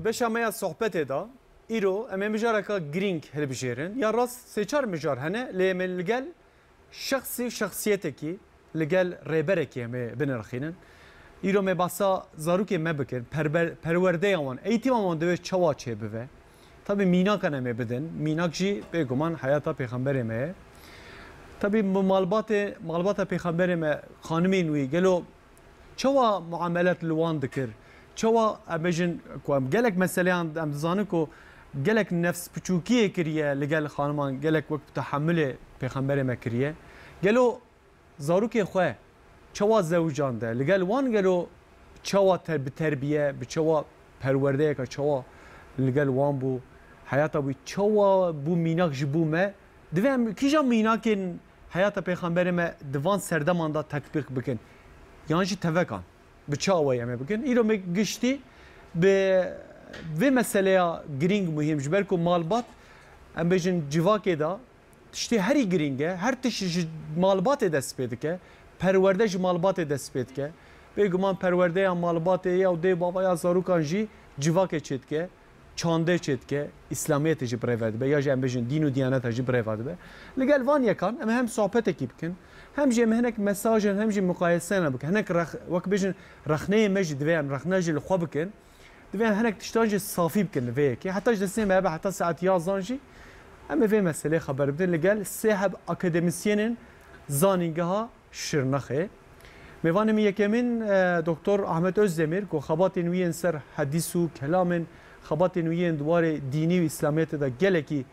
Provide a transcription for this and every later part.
دبش همه صحبت دا ایرو اما مجاره که گرینگ هل بجیرن یا راست سه مجار هنه لیمن لگل شخصی شخصیتی کی لگل ریبره کی همه بنرخینن ایرو می باسا زاروکی ما بکن پرورده آن ایتیم آن دوی چوا چه بوه tabi minak aneme bedin minak jî bêguman hayata pêxemberê me ye tabi malbata pêxemberê me xanimên wî gelo çawa muamelet li wan dikir çawa em bêjin ku em gelek meseleyan em dizanin ku gelek nefs piçûkiyê kiriye li gel xaniman gelek wek tehammülê pêxemberê me kiriye gelo zarokê xwe çawa zewcan de li gel wan gelo çawa bi terbiye bi çawa perwerdeyeka çawa li gel wan bû hayata bû çawa bû mînak ji bû me divê em kîjan mînakên hayata pêxemberê me di van serdeman da tetbîq bikin yan jî tevekan bi çawa em ê bikin îro me giştî bi vê meseleya girîng muhîm ji ber ku malbat em bêjin civakê da tiştê herî girîng e her tişt ji malbatê dest pê dike perwerde ji malbatê dest pê dike bêguman perwerdeya malbatê ya dê babaya zarokan jî civakê çê dike çandê çê dike İslamiyetê jî birêve dibe ya jî em bêjin dîn û diyaneta jî birêve dibe li gel van yekan em hem sohbetekî bikin hem jî em hinek mesajên hem jî muqayeseyane bikin hinek wek bêjin rexneyê me jî divê em rexne jî li xwe bikin divê em hinek tiştan jî safî bikin li vê yekê heta ji destê me hebe heta saet yazan jî em ê vê meselê xeber bidin li gel sê heb akademisyenên zanîngeha Şirnexê mêvanê min yekemîn Doktor Ahmet Özdemir ku xebatên wî yên ser hedîs û kelamên xebatên wî yên dwarê dînî û İslamiyetê de gelekî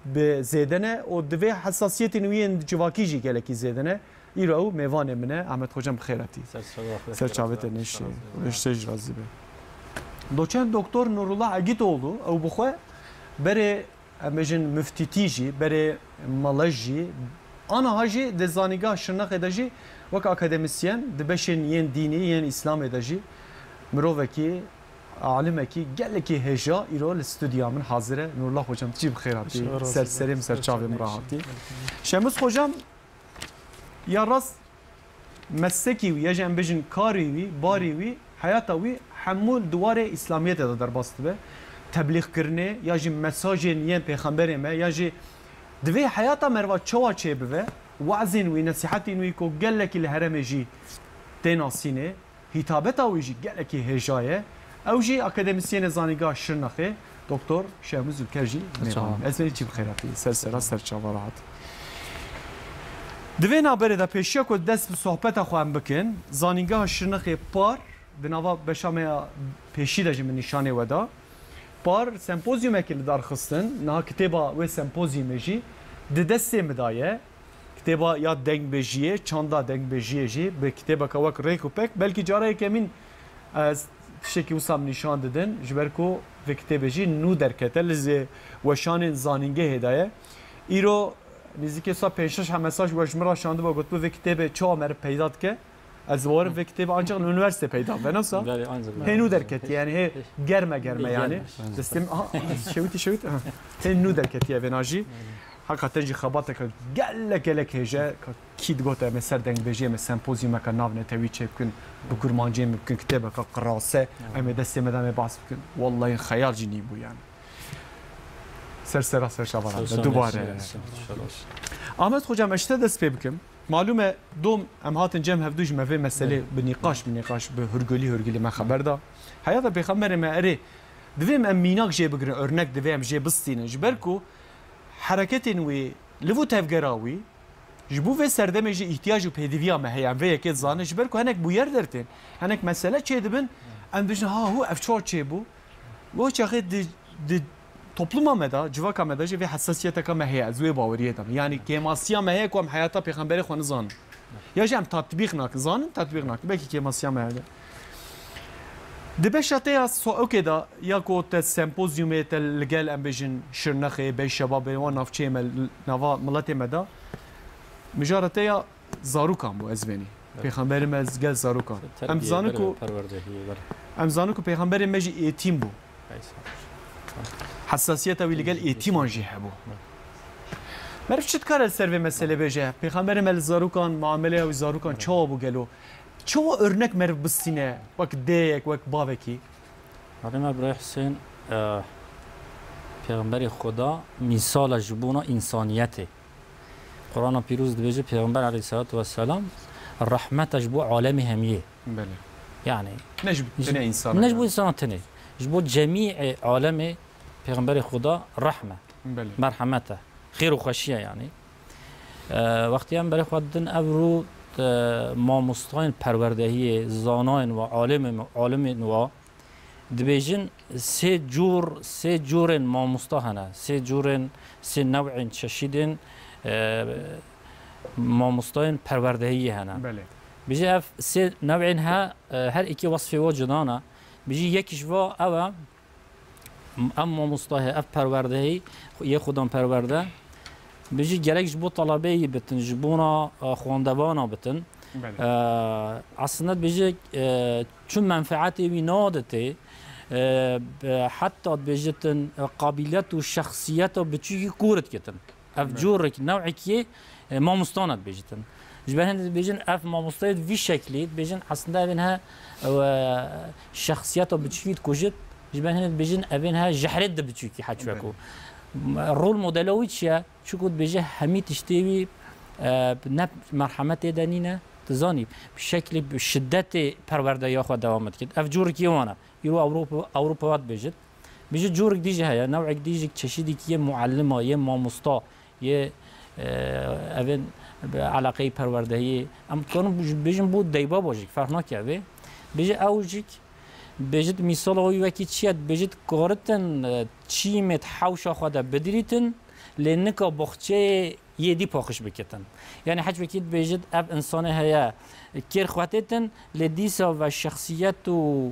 bi zêdene û divê hesasiyetên wî yên civakî jî gelekî zêdene îro ew mêvanê min e Ahmet Hocam bi xêr hatî serçavêtê neşê neştê jî razî be doçent Doktor Nurullah Egîtoğlu ew bi xwe berê em bêjin müftîtî jî berê malej jî aniha jî di zanîngeha Şirnexê de jî wek akademisyen di beşên yên dînî yên İslamê de jî mirovekî alimekî gelekî hêja îro li stûdiya min hazir e Nurullah Hocam çi bi xêr hatî serserê min serçavê min rahatî Şemus Hocam ya rast meslekî wî ya jî em bêjin karî wî barî wî hayata wî hemû dwarê İslamiyetê de derbas dibe tebliğkirinê ya jî mesajên yên pêxemberê me ya jî divê hayata merva çawa çê bibe wezên wî nesihetên wî ku gelekî li herêmê jî tên asînê hitabeta wî jî gelekî hêja ye ew jî akademisyenê zanîngeha Şirnexê Doktor Şehmuz Zülker jî ez vê çi bi xêr hatî sersera serçava rahat di vê naberê de pêşiya ku dest bi sohbeta xwe em bikin zanîngeha Şirnexê par di nava beşa me ya pêşî de jî min nîşanê we da par sempozyumekê li darxistin niha kitêba wê sempozyumê jî di destê me da ye kitêba ya dengbêjiyê çanda dengbêjiyê jî bi kitêbeka wek rêk û pek belkî carayekê min tiştekî wisa min nîşan didin ji ber ku vê kitêbê jî nû derkete li zê weşanên zanîngehê de ye îro nêzîkî sa pêşiş hem mesaj we ji min re şandibe gotibe vê kitêbê çawa me re peyda dike ez warim vê kitêbê ancak li üniversite peyda be nasa hê nû derketiye yani hê germe yani destêm şewitî hê nû derketiye vêna jî hakikaten jî xebateka gelek hêje kî digote em ê ser dengbêjiyê me sempozyumeka nav netewî çê bikin bi kurmanciyê me bikin kitêbeka qirase em ê destê me de me bas bikin wallahi xeyal jî nîbû yani sersera serçava dubare Ahmet Hocam eşte dest pê bikim malum e dom em hatin cem hevdû ji me vê meselê bi nîqaş bi hûrgilî me xeber da hayata pêxemberê me erê divê em mînak jê bigirin örnek divê em jê bistînin ji ber ku hareketên wê li vû tevgera wî ji bo vê serdemê jî ihtiyac û pêdiviya me heye em vê yekê dizanîn ji ber ku hinek bûyer dertên hinek mesele çê dibin em dijin ha hû ev çawa çê bû bo çaxê di topluma me da civaka me da jî vê hesasiyeteka me heye ez wê baweriyê dam yani kêmasiya me heye ku em hayata pêxemberê xwe nizanin ya jî em tatbîq nakin zanin tatbîq nakin belkî kêmasiya me heye di beşa te ya okê da ya ku te sempozyumê te li gel em bêjin Şirnexê beş şebabê wan navçeyê me nava miletê me da mijara te ya zarokan bû ez venî pêxemberê me ez gel zarokan em zanin ku pêxemberê me jî êtîm bû hesasiyeta wî li gel êtîman jî hebû meriv çi dikare li ser vê meselê bêje pêxemberê me li zarokan muameleya wî zarokan çawa bû gelo çawa örnek meriv bistîne wek dêyek wek bavekî Adem Ebrahim Hüseyin پیغمبر خدا مثال جبونا انسانیته قرآن پیروز دبیجه پیغمبر علیه السلام رحمت جبو عالم همیه بله يعني نجبو تنه انسان نجبو انسان تنه جبو جميع عالم پیغمبر خدا رحمه بله مرحمته خیر و خوشیه يعني وقتی هم برای خودن ابرو ما مستقین پروردهی زاناین و عالم و دبیجن سه جور ما مستهنه سه نوع چشیدن ما مستقین پروردهی هنه بله بيجي اف سه نوعين ها هر اكي وصفي وجدانا بيجي يكش وا او اما مصطلح اف پرورده يه خودم پرورده بيجي گركش بو طلبه بتن جبونا خواندوانا بتن بله اصلا بيجي چون منفعتي وي نادته حتى بيجتن قابليت وشخصيت بتشي كورت كتن اف جورك نوعك ما مستند بيجتن جبهن بيجن اف ما مستند في شكلي بيجن اصلا بينها شخصيته بتشيد كوجت جبهن بيجن ابينها جحرد بتشيكي حتشوكو الرول موديلويتشيا شو كنت بيجي حمي تشتوي بنب مرحمه دانينا تزاني بشكل بشدة پرورده ياخذ دوامت كده اف جورك يوانا يرو اوروبا وات بيجي جورك ديجي هيا نوعك ديجي تشيدي كي معلمه يه ماموستا يه اوین علاقه پروردهی ام کنم بیشتر بود دیبا باشه فرق نکرده بیشتر اوجیک بیشتر مثال هایی وکی چیت بیشتر کارتن چی مت حوش خدا بدریتن لنکا بخچه یدی پاخش بکتن یعنی حج بکید بیشتر اب انسان هیا کیر خواتتن لدیسا و شخصیت و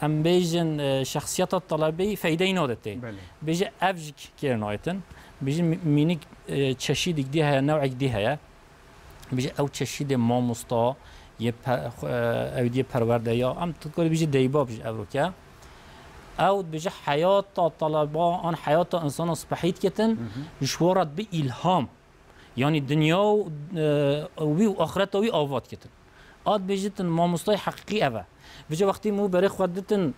ام بیشتر شخصیت الطلبی فایده نادته بیشتر اوجیک کیر نایتن بيجي مينيك تششيدك دي هي نوعك دي هي بيجي او تششيد ما مستا او دي پرورده يا ام تقول بيجي ديبا بيجي اوروكا او بيجي حياه طلبه ان حياه انسان اصبحت كتن مشورت بالهام يعني الدنيا وي واخرته وي اوفات كتن اد بيجي ما مستا حقيقي ابا بيجي وقتي مو بري خودتن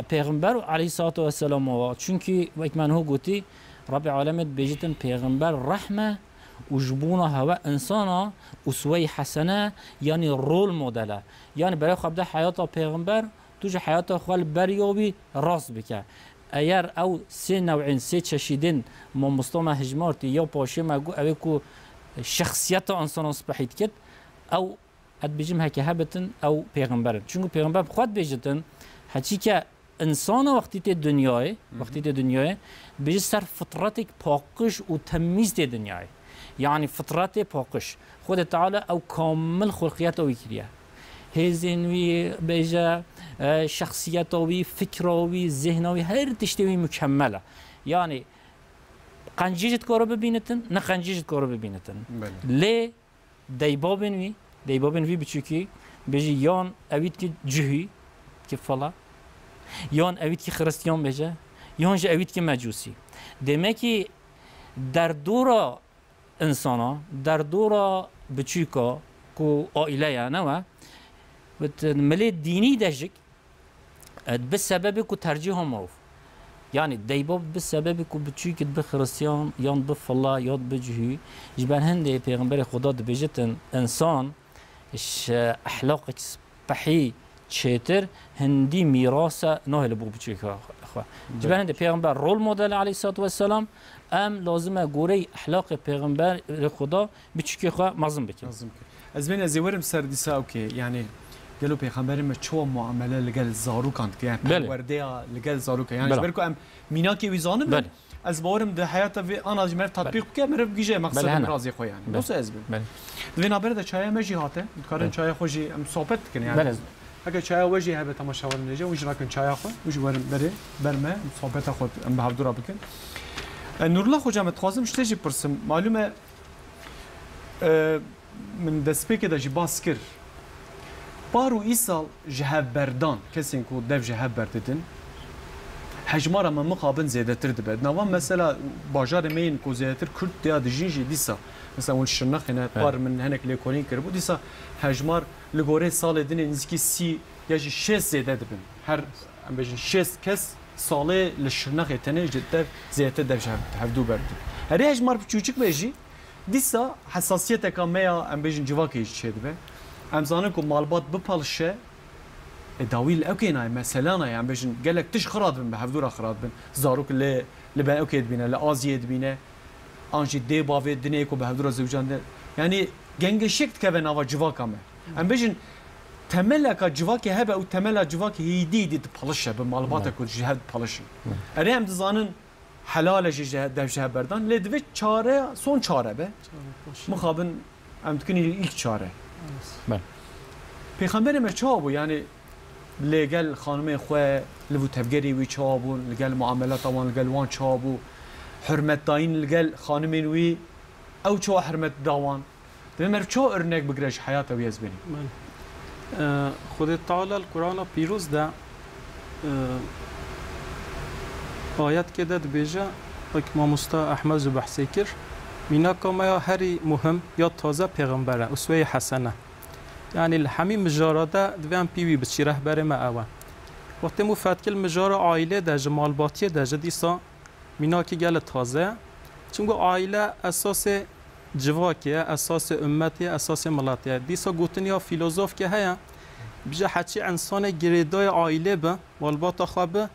پیغمبر علیه الصلاة والسلام چونکی وقتی هو گویی رب العالمین بیجتن پیغمبر رحمه و جبونه هوا انسانا اسوه حسنه یعنی رول مدله یعنی برای خود حیات پیغمبر توش حیات خود بریابی راست بکه اگر او سه نوعین سه چشیدن ما مستوم هجمارتی یا پاشه مگو اوی کو شخصیت انسان اصبحت کد او اد بیجم هک هبتن او پیغمبر چون پیغمبر خود بیجتن حتی که انسان وقتی ته دنیای بیش سر فطرتک پاکش و تمیز ته دنیای یعنی فطرت پاکش خود تعالی او کامل خلقیت او کریه هزینوی بیجا شخصیت اوی فکروی ذهنوی هر تشتوی مکمله یعنی قنجیجت کارو ببینتن نه قنجیجت کارو ببینتن لی دیبابن وی بچوکی بیجی یان اوید که جهی كفلا يون اويد كي خريستيان بيجا يون جا اويد كي مجوسي دمكي در دورا انسانا در دورا بچيكا كو عائله نوا ملي ديني دجك بسبب كو ترجيحهم معروف يعني ديباب بسبب كو بچيك بخريستيان يان بفلا ياد بجهي جبان هندي پیغمبر خدا دبيجتن انسان اخلاقك بحي چهتر هندی میراث نه لبو بچیکا خو جبان ده پیغمبر رول مدل علیه الصلاه و السلام ام لازمه گوری اخلاق پیغمبر خدا بچیکی خو مازم بکن از بین از ورم سردیسا اوکی یعنی قالوا پیغمبر ما چو معامله لگل زاروکان که یعنی ورده لگل زاروک یعنی برکو ام میناکی ویزانم از بارم ده حیات و انا جمر تطبیق که مرف گیجه مقصد راضی خو یعنی بس از بین لینا برده چای مجی هاته کارن چای خوشی ام صحبت کنی یعنی اگر چای وجه هبه تماشا ول نجا وجه راکن چای خو وجه ورم بره برمه صحبت خود ام به حضور بکن نور الله خو جامت خازم شتجی پرسم معلومه من دسپیک دجی باسکر بارو ایسال جهب بردان کسین کو دف جهب بردن حجمار ما مقابل زیاده تر دبد نوام مثلا باجار مین کو زیاده تر کرد دیا دجینجی دیسا مثلا اون شنخ هنا بار من هناك ليكورين كربو ديسا حجمار لغوري سال دين نزكي سي يجي 6 زياده دبن هر ام بجن شست کس ساله لشنخ تنه جدا زیاده دبش هفدو برد هر هج مار بچوچک بجی دیسا حساسیت کامیا ام بجن جواکی چه دبه ام زانن کو مالبات بپالشه داویل اوکینا مثلا ام بجن گلک تش خراد بن هفدو خراد بن زاروک ل لبن اوکید بینه لازیت بینه آنجی دی باوی دنیای کو به هفدو زوجان ده یعنی گنگ شکت که به نوا جواکامه ام بجن تملك جواكي هبه او تملك جواكي هيدي دي بلشه بمالبات كل جهاد بلشه اري هم دزانن حلال جهاد دبشه بردان لدوی چاره son çare be مخابن ام تكوني ilk çare بله پیغمبر ما چابو yani لگل خانم خو لو تفگری وی چابو لگل معاملات وان لگل وان چابو حرمت داین لگل خانمین وی او چو حرمت داوان دمر چو örnek بگرش حیات و یزبنی خود تعالی القرآن پیروز ده آیت که داد بیجا که ماموستا احمد زو بحثی کر مینا کما هری مهم یا تازه پیغمبره اسوه حسنه یعنی الحمی مجاراده دوام پیوی بچی رهبر ما اوه وقتی مفاد کل مجار عائله ده جمال باطیه ده جدیسا مینا که گل تازه چونگو عائله اساس جواکیه اساس امتیه اساس ملاتیه دیسا گوتنیا فیلوزوف که هیا بجا حچی انسان گریدای عائله به والباط خوابه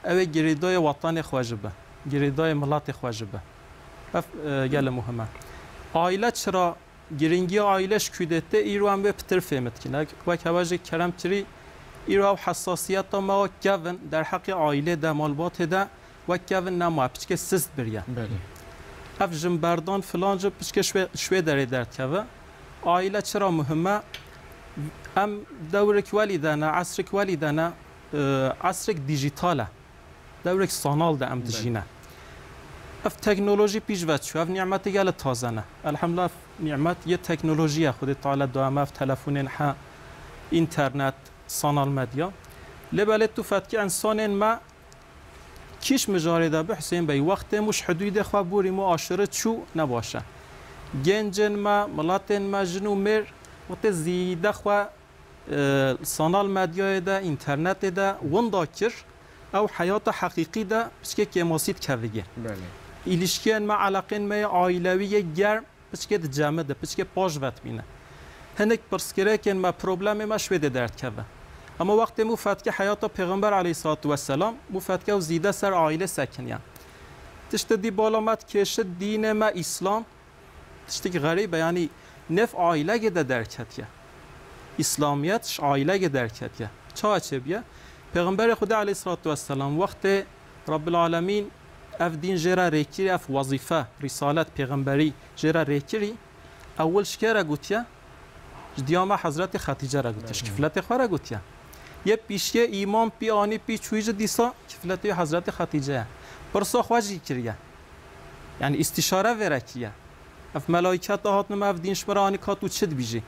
او گریدای وطن خواجبه گریدای ملات خواجبه اف گل مهمه عائله چرا گرینگی عائلش کودته ایرو هم به پتر فهمت کنه وک هواج کرم چری ایرو حساسیت ما کون در حق عائله ده مالبات ده و کون نما پچکه سست بریه اف جنبردان فلان جب پچکه شوی داره درد که عائله چرا مهمه ام دورك والدنا عصرك والدنا عصرك ديجيتاله دورك صانال ده ام دجينا اف تكنولوژي پیش وچ اف نعمت گل تازنه الحمدلله نعمت یه تکنولوژی خود تعالی دائم اف تلفن ح اینترنت صانال مدیا لبلت تو فتك انسان ما کیش مجارده به حسین به وقت مش حدود خبوری معاشره چو نباشه گنجن ما ملاتن ما جنو مر وقت زیده خو صانال مدیا ده اینترنت ده ونداکر او حیات حقیقی ده بسکه که ماسید کردگه ایلیشکن ما علاقین ما عائلوی گرم بسکه ده جمع ده بسکه پاش وقت بینه هنک پرسکره کن ما پروبلم ما شویده درد کرده اما وقت مو فتکه حیات پیغمبر علیه الصلاه و السلام مو فتکه و زیده سر عائله سکنیان تشت دی بالامت کشه دین ما اسلام تشتی غریبه یعنی نف عائله ده درکتیه اسلامیتش عائله درکتیه چه بیه پیغمبر خدا علیه الصلاه و السلام وقت رب العالمین اف دین جرا ریکری اف وظیفه رسالت پیغمبری جرا ریکری اول شکر گوتیا دیام حضرت خدیجه را گوتش کفلت خو را گوتیا یه پیشیه ایمان پی آنی پی چویج دیسا کفلت حضرت خدیجه پرسا خواجی کریه یعنی استشاره ورکیه اف ملائکت هات نم اف دینش برانی کاتو چد بیجی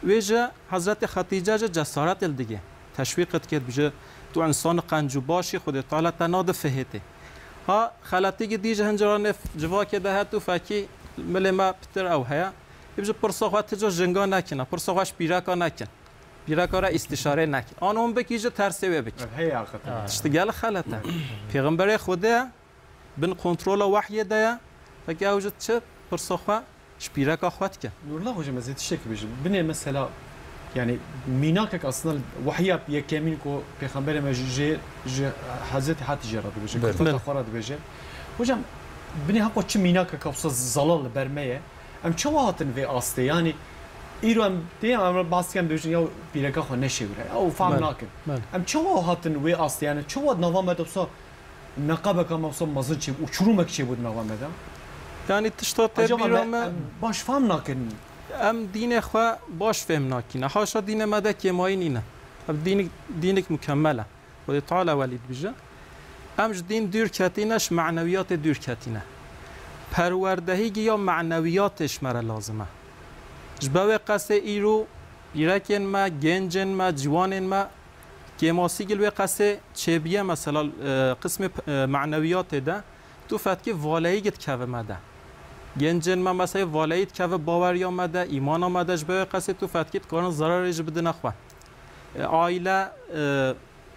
ویجه حضرت خدیجه جسارت ال دیگه تشویقت کرد بیجه تو انسان قنجو باشی خود تعالی تناد فهته ها خلاتی دیجه هنجران جواکه ده تو فکی مل ما پتر او هيا يبجي پرساخ تجا جنگا نکنه پرساخش بیراکا نکن بیراکا را استشاره نکن آنون بکیجه ترسه بک هي عقد تشتغل خلته پیغمبر خدا بن کنترل وحی ده فکی اوجد چه پرساخ شبيراكا خواتك والله وجه مزيد الشك بيجي بني مثلا يعني ميناكك اصلا وحيا يا كامينكو بيخمبر ما جي حزت حتى جراد بيجي كفتا خراد بيجي وجه بني هاكو تش ميناكك ابص زلال برميه ام چواتن في استي يعني ايرو ام دي ام باسكم بيجي يا بيراكا خو نشيوره او فهم ناكن ام چواتن وي استي يعني چوات نوام دبص نقابك ما بص مزج وچرومك چي بود نوام ده يعني تشتات بیرام باش فهم نکن ام دین خو باش فهم نکنه حاشا دین مده که ماینی نه اب دینک مکمله خود تعالی ولید بجا امج دین دور کتینش معنویات دور کتینه پروردهی یا معنویاتش مره لازمه جبه قصه ایرو بیرکن ما گنجن ما جوانن ما که ماسیگل و قصه چه بیه مثلا قسم معنویات ده تو فتکی والاییت که مده گنجن ما مثلا والایت که باوری آمده ایمان آمدهش به قصد تو فتکیت کارن ضررش بده نخواه عائله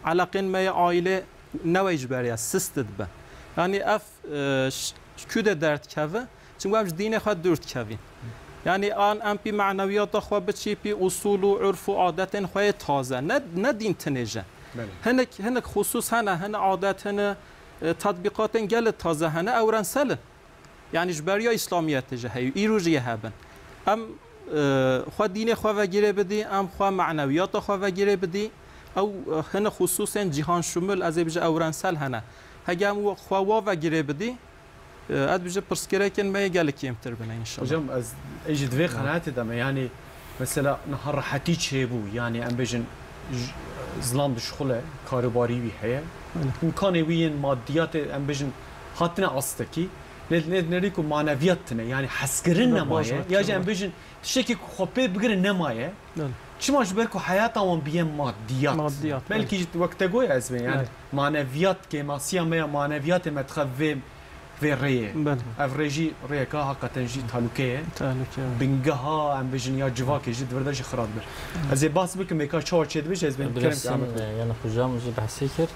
علاقین ما عائله نویج بریا سیستد به یعنی اف کود درد کهوه چون وامش دین خود درد کهوی یعنی آن ام پی معنویات خو بچی پی اصول و عرف و عادت خو تازه نه دین تنجه هنک خصوص هنه عادت هنه تطبیقات گل تازه هنه اوران سل یعنی جبریا اسلامیت جهی ایروجی هبن ام خو دین خو وگیره بدی ام خو معنویات خو وگیره بدی او هنه خصوصا جهان شمول از بیج اوران سل هنه هگام خو وگیره بدی اد بیج پرسکره کن ما گل کیم تر بنا ان شاء الله هجام از ايش دوی قناعت دم يعني مثلا نهار حتی چه بو يعني ام بيجن زلام دشخله کاروباری وی هيا امکان وین مادیات ام بيجن هاتنا استکی نریکو معنویات نه يعني حسگرن نمایه یا ام بيجن تشکی خوبه بگرن نمایه چما جبرکو حیاتمون بیه مادیات بلکه وقت گوی از يعني معنویات که ماسیا ما معنویات متخویم في الريه افريجي ريكا حقا جي تالوكيه بنجها ام بيجن يا جواكي جد ورداش خراب بر از باس بك ميكا چور چد بيش از بين كلام يعني خجام جي بحثي كر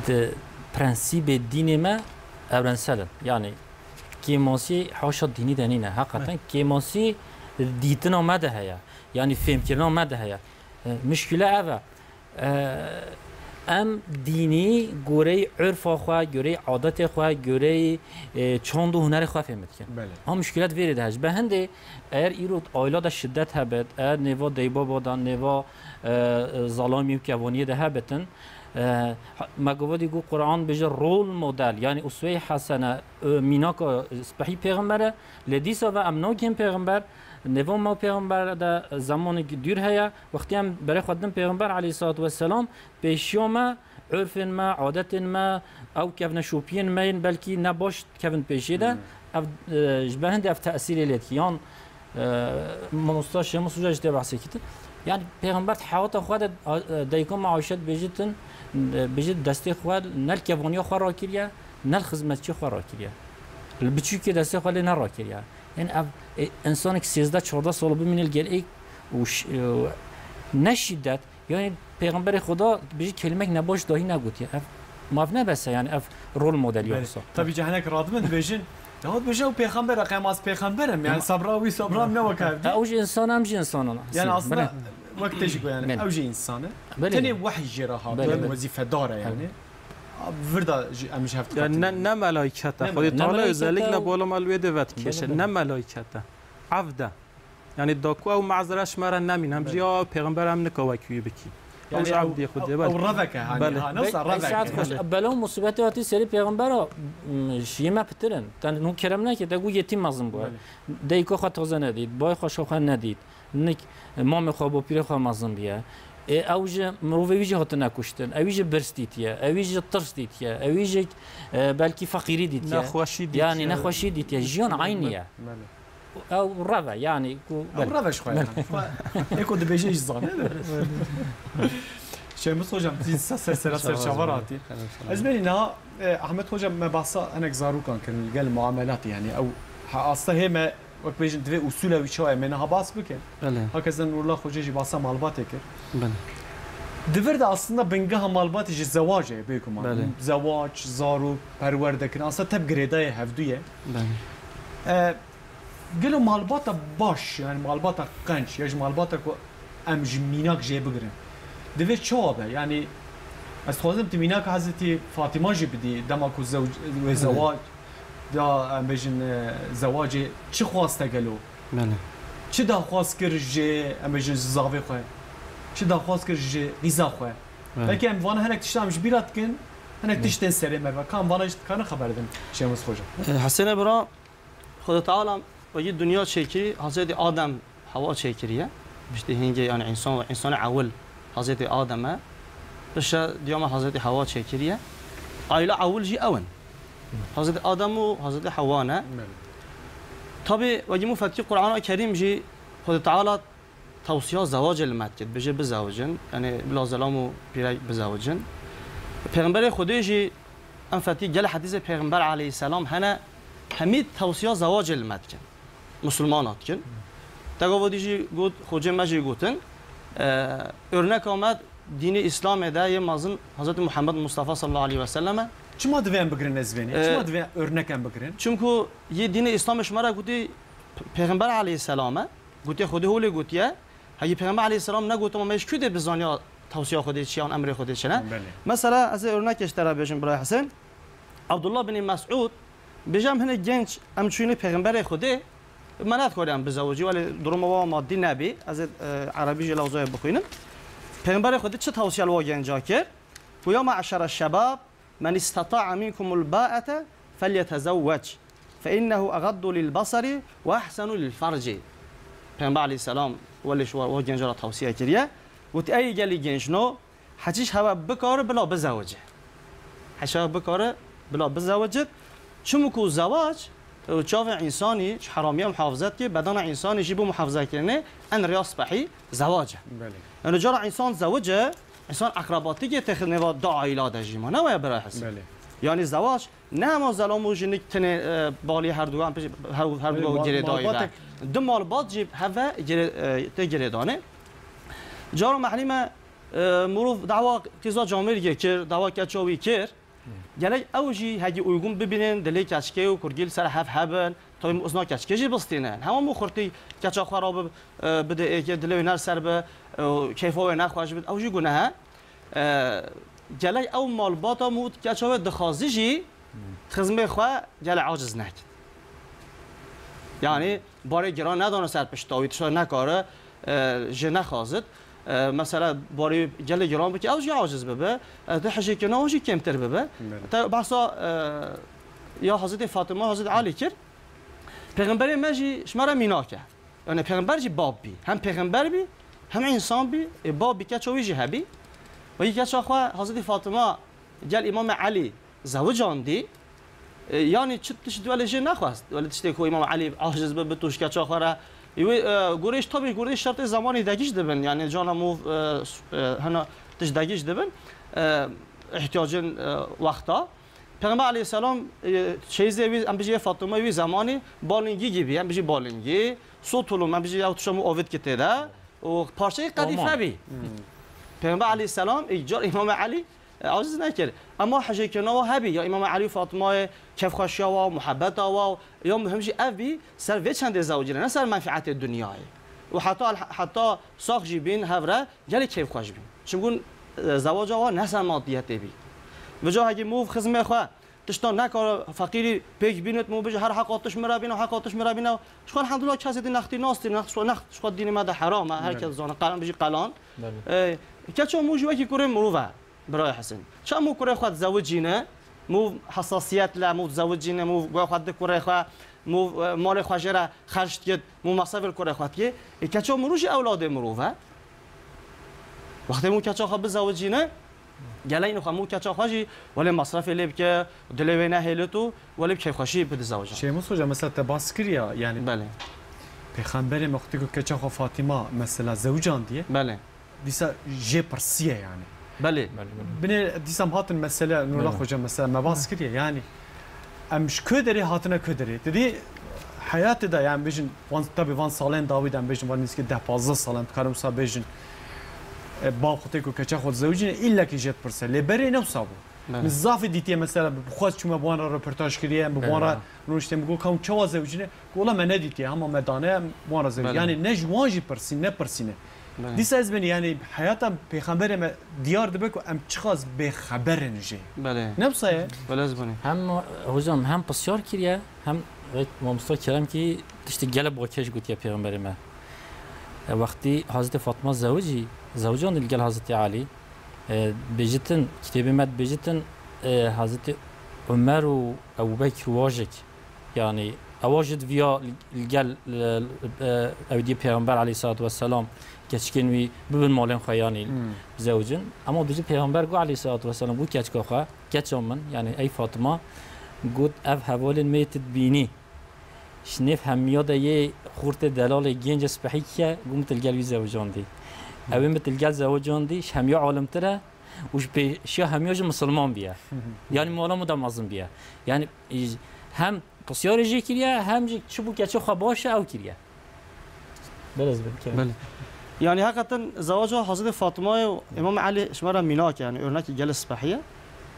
د برانسيب الدين ما اورنسل يعني كيموسي حوش ديني دنينا حقا كيموسي ديتنا ما ده هيا يعني فهم كلام ما ده هيا مشكله اوا ام دینی گوری عرف خوا گوری عادت خوا گوری چند و هنر خوا فهمت کن هم مشکلات ویرد هج به هنده اگر ایرود آیلاد شدت هبت اگر نوا دیبا بادن نوا ظلامی و کوانی ده هبتن مگوادی گو قرآن بجه رول مدل یعنی اسوه حسنه میناکا سپحی پیغمبره لدیسا و امناکیم پیغمبر نوام ما پیغمبر در زمان دور هیا وقتی هم برای خودم پیغمبر علیه الصلاه و السلام پیشیا ما عرف ما عادت ما او کفن شوپین ما بلکی نباش کفن پیشیده جبهند اف تأثیر لید یان منستاش مسوجه جده بحثی کت یعنی پیغمبر حیات خود دایکم معاشت بجد دسته خود نل کفانی خود را کریه نل خدمتچی خود را کریه البچی که دسته خود نه را کریه این انسان که 13-14 سال ببینه گل و نشیدت یعنی پیغمبر خدا بجی کلمه نباش داهی نگوتی ما نبسه یعنی اف رول مدل یا طبی جهنک رادمند بجین داد بجو پیغمبر رقم از پیغمبرم یعنی صبراوی صبرام نوکردی اوج انسان هم جی انسانه یعنی اصلا وقتش گو یعنی اوج انسانه تنی وحی جراها وظیفه داره یعنی وردا امش هفت نه ملائکته خود تعالی ذلك نبالا ملویده وقت کشه نه ملائکته عبده یعنی داکو او معذرش مرا نمینم جیا پیغمبرم نکاوکی بکی یعنی عبدی خود او رفکه ها نص رفکه بلا مصیبت هاتی سری پیغمبر شیما پترن تن نو کرم نه که دگو یتیم مزم بود دیکو خود تازه ندید بای خوش خو ندید نک مام خو با پیر خو مزم بیه اوج مروفيجي هاتنا كشتن اوج برستيتيا اوج ترستيتيا اوج بلكي فقيري ديتيا يعني نخوشي ديتيا جيون عينيا او رفا يعني رفا شويه يكون بيجي زان شيء مصوجم سلسله شواراتي ازمننا احمد خوجا ما بحثا انا زارو كان قال معاملات يعني او اصلا هي ما وقت بيجن دوی اصول و چای منها باس بکن. بله. هکذا نورلا خوجی باسا مالبات کر. بله. دورد اصلا بنگاه مالبات ج زواجه بیکم. بله. زواج زارو پرورده کن اصلا تب گریدای هفدویه. بله. گلو مالبات باش يعني مالبات قنش یا مالبات کو امج میناک جه بگرن. دوی چوابه يعني از خوازم تمیناک حضرت فاطمه جه بدی دماکو زواج دا امبیجن زواج چی خواسته گلو؟ بله. چی دا خواست کرد امبیجن زاوی خواه؟ چی دا خواست کرد غذا خواه؟ بلکه ام وانه هنک تشتم جبیرات کن هنک تشتن سری مرا کام وانه کان خبر دن شمس خوجا. حسین برا خدا تعالی وجه دنیا چیکری حضرت آدم حوا چیکریه بشته هنگه یعنی انسان اول حضرت آدمه بشه دیام حضرت حوا چیکریه عائله اول جی اون حضرت آدم و حضرت حوا نه طبعا وجه مفتی قرآن الکریم جی خدا تعالی توصیه زواج المسجد بجه بزوجن یعنی بلا ظلام و پیرای بزوجن پیغمبر خدا جی انفتی جل حدیث پیغمبر علیه السلام هنه همین توصیه زواج المسجد مسلمانات کن تقاودی جی گفت خوجه مجی گفتن örnek آمد دین اسلام ده یه مازن حضرت محمد مصطفی صلی الله علیه و سلم چما دویم بگرن ازبینی چما دویم örnekem بگرن چونکو یه دین اسلام شماره گویی پیغمبر علیه السلام گویی خودی هولی گوییه هی پیغمبر علیه السلام نگویی ما مش کده بزانیا توصیه خودی چیان امر خودی چنه مثلا از örnek اشترا بشم برای حسن عبدالله بن مسعود بجام هنه genç امچونی پیغمبر خودی منات کردم بزوجی ولی درم و مادی نبی از عربی جلوزای بخوینم پیغمبر خودی چه توصیه لوا گنجا کرد گویا معشر الشباب من استطاع منكم الباءة فليتزوج فإنه أغض للبصر وأحسن للفرج پیغمبر علیه السلام ولش و گنجا را توصیه کردیه گفت ای گلی گنج نو حجیش هوا بکاره بلا بزوجه حجیش هوا بکاره بلا بزوجه چون کو زواج چاو انسانی حرامیه محافظت که بدن انسانی جیبو محافظت کنه ان ریاض بحی زواجه بله جرا انسان زوجه انسان اقرباتی که تخنه و دا عائلات جیما نه و برای حسن بله یعنی زواج نه ما زلام و جنیک تنه بالی هر دو هر دو گره دایره دو مال باد جیب هوا گره دانه جارو محرم مرو دعوا قضا جامعه کر دعوا کچاوی کر گله اوجی هگی uygun ببینن دلی کچکه و کرگیل سر هبن تا ازنا کچکه جی بستینن همه مخورتی کچا خراب بده که دلی نر سر به کیفو نه خوش بد اوجی گونه گله او مال باتا مود کچا دخازی جی خدمت خو گله عاجز نکد یعنی باره گران ندانه سر پشتاوی تو نکاره جنه خازد مثلا باری گله گران بکی اوجی عاجز ببه ده حجی کنه اوجی کمتر ببه تا بحثا یا حضرت فاطمه حضرت علی کرد پیغمبر ماجی شماره میناکه یعنی پیغمبر جی باب بی هم پیغمبر بی هم انسان بی باب بی که چوی جی هبی و یکی چه خوا حضرت فاطمه گل امام علی زوجان دی یعنی چه تشد ولی جه نخواست ولی تشتی که امام علی عاجز ببه توش که چه خوا گورش طبی گورش شرط زمانی دگیش دبن یعنی جانا مو هنا تش دگیش دبن احتیاجن وقتا پیغمبر علیه السلام چیزی ام بجی فاطمه وی زمانی بالینگی گیبی ام بجی بالینگی صوتولم ام بجی اوتشمو اوید کتیده و پارچه قدیفه بی پیغمبر علیه السلام ایجار امام علی عاجز نکرد اما حجی کنه و هبی یا امام علی و فاطمه کیف خوشیا و محبت و یا مهمشی ابی سر وی چند زوجی نه سر منفعت دنیای و حتی ساخ جیبین هفره گلی کیف خوش بین چون زواج و نه سر مادیت بی وجا هگی موف خدمت خو تشتان نکار فقیری پیک بینت مو بج هر حقاتش مرابین و حقاتش مرابین شو الحمدلله کسی دی نختی ناست نخت شو دین ما ده حرام هر کس زانه قلم بجی قلان که چون موجو کی کره مروه برای حسن چه مو کره خود زوجینه مو حساسیت لا مو زوجینه مو خود کره خو مو مال خوجره خرج کد مو مصرف کره خود که چون مروج اولاد مروه وقتی مو که خو بزوجینه گله اینو خمو که چاخاجی ولی مصرف لیب که دلوی نه هلتو ولی که خوشی بده زوجه چه مسوجا مثلا تباسکریا یعنی بله پیغمبر وقتی که چاخ فاطمه مثلا زوجان دیه بله دیسا جه پرسیه یعنی بله بني ديسام هاتن مسألة نولا خوجا مسألة ما باسكرية يعني أمش كدري هاتنا كدري تدي حياتي دا يعني بيجن وان تبي وان سالين داويد أم بيجن وان نسكت ده 15 سالين كارم صار بيجن با خودتو كچا خود زوجين إلا كي جت برسل لبري نفسه مزاف ديتي مثلا بخواست شو مبوانا ريبورتاج كريه مبوانا نوشتم بقول كم شو زوجين والله ما نديتي هم مدانه مبوانا زوج يعني نجواجي برسين نبرسينه دیس از بنی یعنی حیاتم پیغمبر ما دیار دبک و ام چخاز به خبر نجی بله نبصه بله از بنی هم هوزم هم بسیار کریه هم مامستا کرم که تشتی گلب واکش گوتی پیغمبر ما وقتی حضرت فاطمه زوجان الگل حضرت علی بجتن کتابی مد بجتن حضرت عمر و ابوبکر واجک یعنی اواجد ویا الگل اودی پیغمبر علیه الصلاه و السلام کچکن وی ببین مالن خیانی زوجن اما بیزی پیغمبر گو علیه الصلاه و السلام گو کچکا خو کچم من یعنی ای فاطمه گود اف حوال میت بینی شنف همیاد یه خورت دلال گنج سپحی که گومت الگل وی زوجان دی اوی مت الگل زوجان دی همیا عالم تره وش به شیا همیاج مسلمان بیا یعنی مولا مدام بیا یعنی هم بسیار جی کریه هم چه بو کچا خو باشه او کریه بله يعني حقیقتا زواج حضرت فاطمه و امام علی شماره میناک یعنی örnek گل صباحیه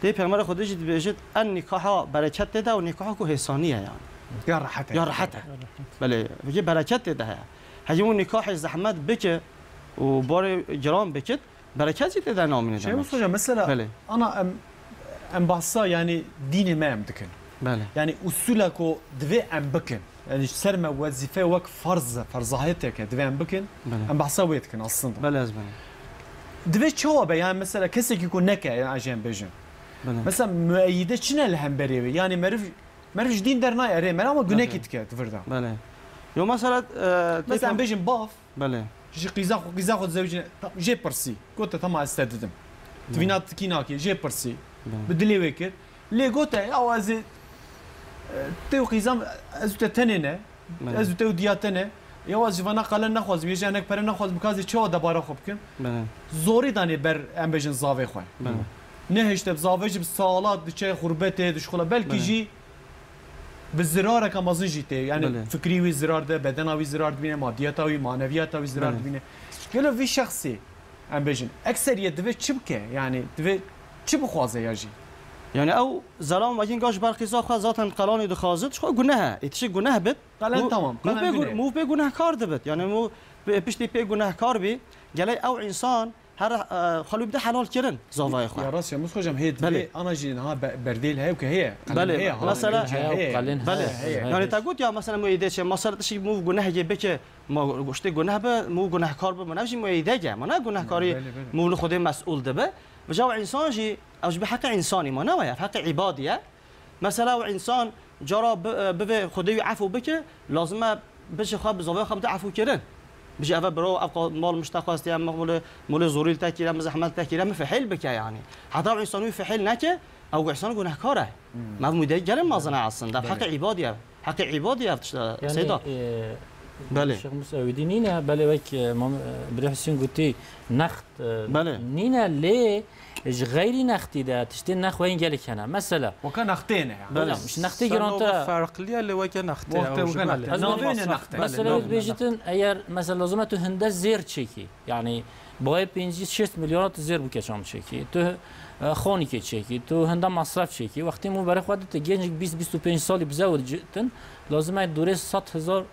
دی پیغمبر خودش بيجت النکاح برکت ده و نکاح کو حسانیه یعنی يا راحتها یا راحته بله بيجي برکت ده هجمون نکاح زحمت بك و بار جرام بكت برکتی ده نامینه شيء مصجع مثلا بله انا ام بحثا يعني ديني ما امدكن بله يعني اصولك دوي ام بكن يعني سرما وظيفه وك فرضهيتك دوي ام بكن بله ام بحثا ويتكن اصلا بله از بله دوي شو يعني مثلا كسي يكون نكا يعني عشان بيجن بله مثلا مؤيده شنو لهم بريوي يعني مرف دين درنا اري ما جنكت كات فردا بله يو مثلا مثلا بيجن باف بله جي قيزاخ زوجنا جي برسي قلت تما استددم تفينات كيناكي جي برسي بدلي ويكر لي قلت او از تو قيزام از تتنينه از تو دياتنه يا از فانا قال نخواز بيجي انك پر نخواز مكازي چو دباره خوب كن بله زوري داني بر ام بيجن زاوي خو بله نهشت بزاوج بسالات دچه خربته دشخله بلكي جي بالزرار كمازن جيتي يعني بله. فكري وي زرار ده بدناوي زرار بينه مادياتاوي معنوياتاوي زرار بله. بينه قالوا في شخصي ام بيجن اكثريه دفه چبكه يعني دفه چه بخوازه ياجي يعني او زلام وجين گاش برقیزا خو ذاتن قلان دو خازت خو گناه اتش گناه بد قالن تمام مو به گناه کار دبت يعني مو پشتی په گناه کار بي گلی او انسان هر خلو بده حلال کردن زاوای خو يا راس يا مسخو جم هيد بله. انا جي نها برديل هي وكهي بله. مثلا قالن بله يعني تقول يا مثلا مو ايده مثلا تشي مو گناه جه بك ما گشته گناه به مو گناه کار به منافش مو ایده جه ما گناه کاری مو خود مسئول دبه بجاو انسان جي او به حق انساني ما نويا حق عباديه مثلا انسان جرا به خدای عفو بك لازمه بش خواب زاویه خواب عفو کردن بيجي اول برو ابقى مال مشتاق است يا مول زوري التاكيره مزحمه التاكيره ما في حل بك يعني حتى انسان في حل نكه او انسان گناهکاره ما مودي جرم ما زنا اصلا ده حق عباديه حق عباديه سيدا بله الشيخ مسعودي نينا بله وك بري حسين قلتي نخت بله نينا ليه غيري نختي ده تشتي نخ وين قالك انا مثلا وكان اختينا يعني بله مش نختي جرانتا فرق لي اللي وجه نختي وقت وكان نختي مثلا بيجتن اير مثلا لازم تو هنده زير تشيكي يعني باي 5-6 مليارات زير بكشام تشيكي تو خوني كي تشيكي تو هنده مصرف تشيكي وقتی مو برای خودت گنج 20-25 سالی بزود جتن لازم دوره 100,000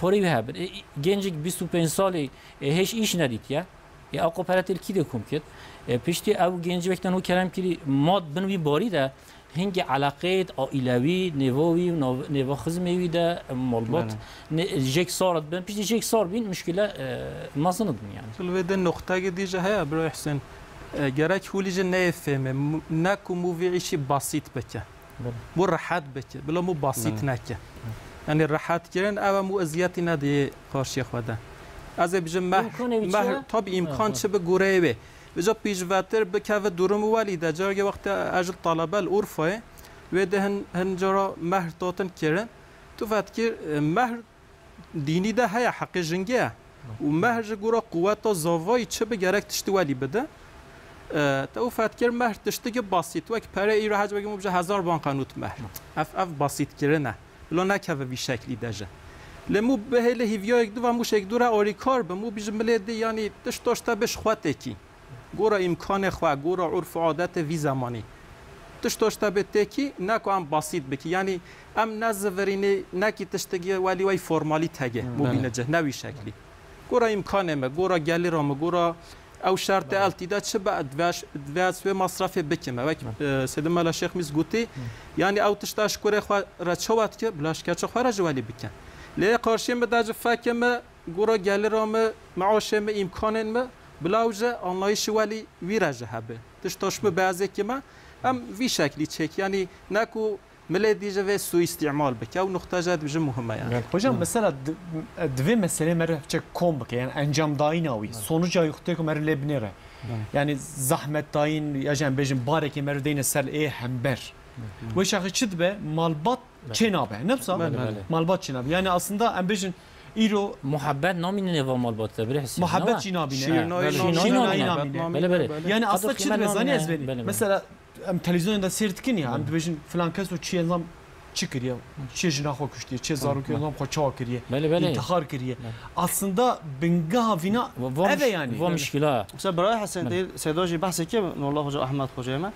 پوری بهبر گنج 25 سالی هیچ ایش ندید یا او کوپراتیل کی دکم کد پشتی او گنج وقتی نو کلام کلی ماد بنوی باری ده هنگ علاقه عائلوی نووی و نوا خزموی ده مالبات جک سارت بن پشتی جک سار بین مشکل مازند يعني الوید نقطه دیجه های برای حسین گرک هولیج نفهمه نکو موویعیشی بسیط بکه مو راحت بکه بلا مو بسیط نکه يعني راحت کردن او مو اذیتی ندی قارشی خوده از بجم مهر طب امکان چه به گوره به بجا پیشواتر بکوه دورم ولیده جارگه وقت اجل طلبه الارفه و ده هنجارا مهر داتن کردن تو فکر مهر دینی ده های حق جنگه و مهر جگورا قوت و زاوای چه به گرک تشتی ولی بده تو فکر مهر تشتی که بسیط و که پره ایرا حج بگیم بجا 1000 بان قانوت مهر اف بسیط کردنه لا نکوه بی شکلی دجه لمو به هله هیویا یک دو و موش یک دو را آریکار به مو بیجم ملیده یعنی داشته بش خواته کی گورا امکان خواه گورا عرف عادت وی زمانی داشته به تکی نکو هم بسیط بکی یعنی ام نزورینه نکی تشتگی ولی وی فرمالی تگه مبینه جه نوی شکلی گورا امکانه ما گورا گلی رام گورا او شرط التیدا چه بعد دواش و مصرف بکمه و سید مالا شیخ میز گوتی یعنی او تشتاش کوره خو را چوات که بلاش که چه خو را جوالی بکن لی قارشیم بداج فکم گورا گلی رام معاشم امکانن بلاوجه آنلایش ولی ویراجه هبه تشتاش بعضی که ما هم وی شکلی چک یعنی نکو ملدیجه و سو استعمال بک او نقطه جد بجه مهمه yani. Hocam mesela dve mesele mer çek kom bak yani enjam dayin avi sonuç ayıktı ki mer lebnere yani zahmet dayin yajan bejin bareke mer deyne sel hember ve şahı çıdbe malbat çenabe nefsa malbat çenabe yani aslında en bejin İro محبت نامینه نوا مالبات بره حسی محبت جنابینه بله yani aslında çıdbe zani ezbeni mesela televizyonda seyretkin ya hem bejin falan kes o çiğ zaman چی کریه چه جناخو کشتی چه زاروکی اونم خو چا کریه بله بله انتحار کریه aslında بنگاه وینا اوه yani و مشکلات مثلا برای حسن دل صداجی بحثی که نور الله احمد خوجایمه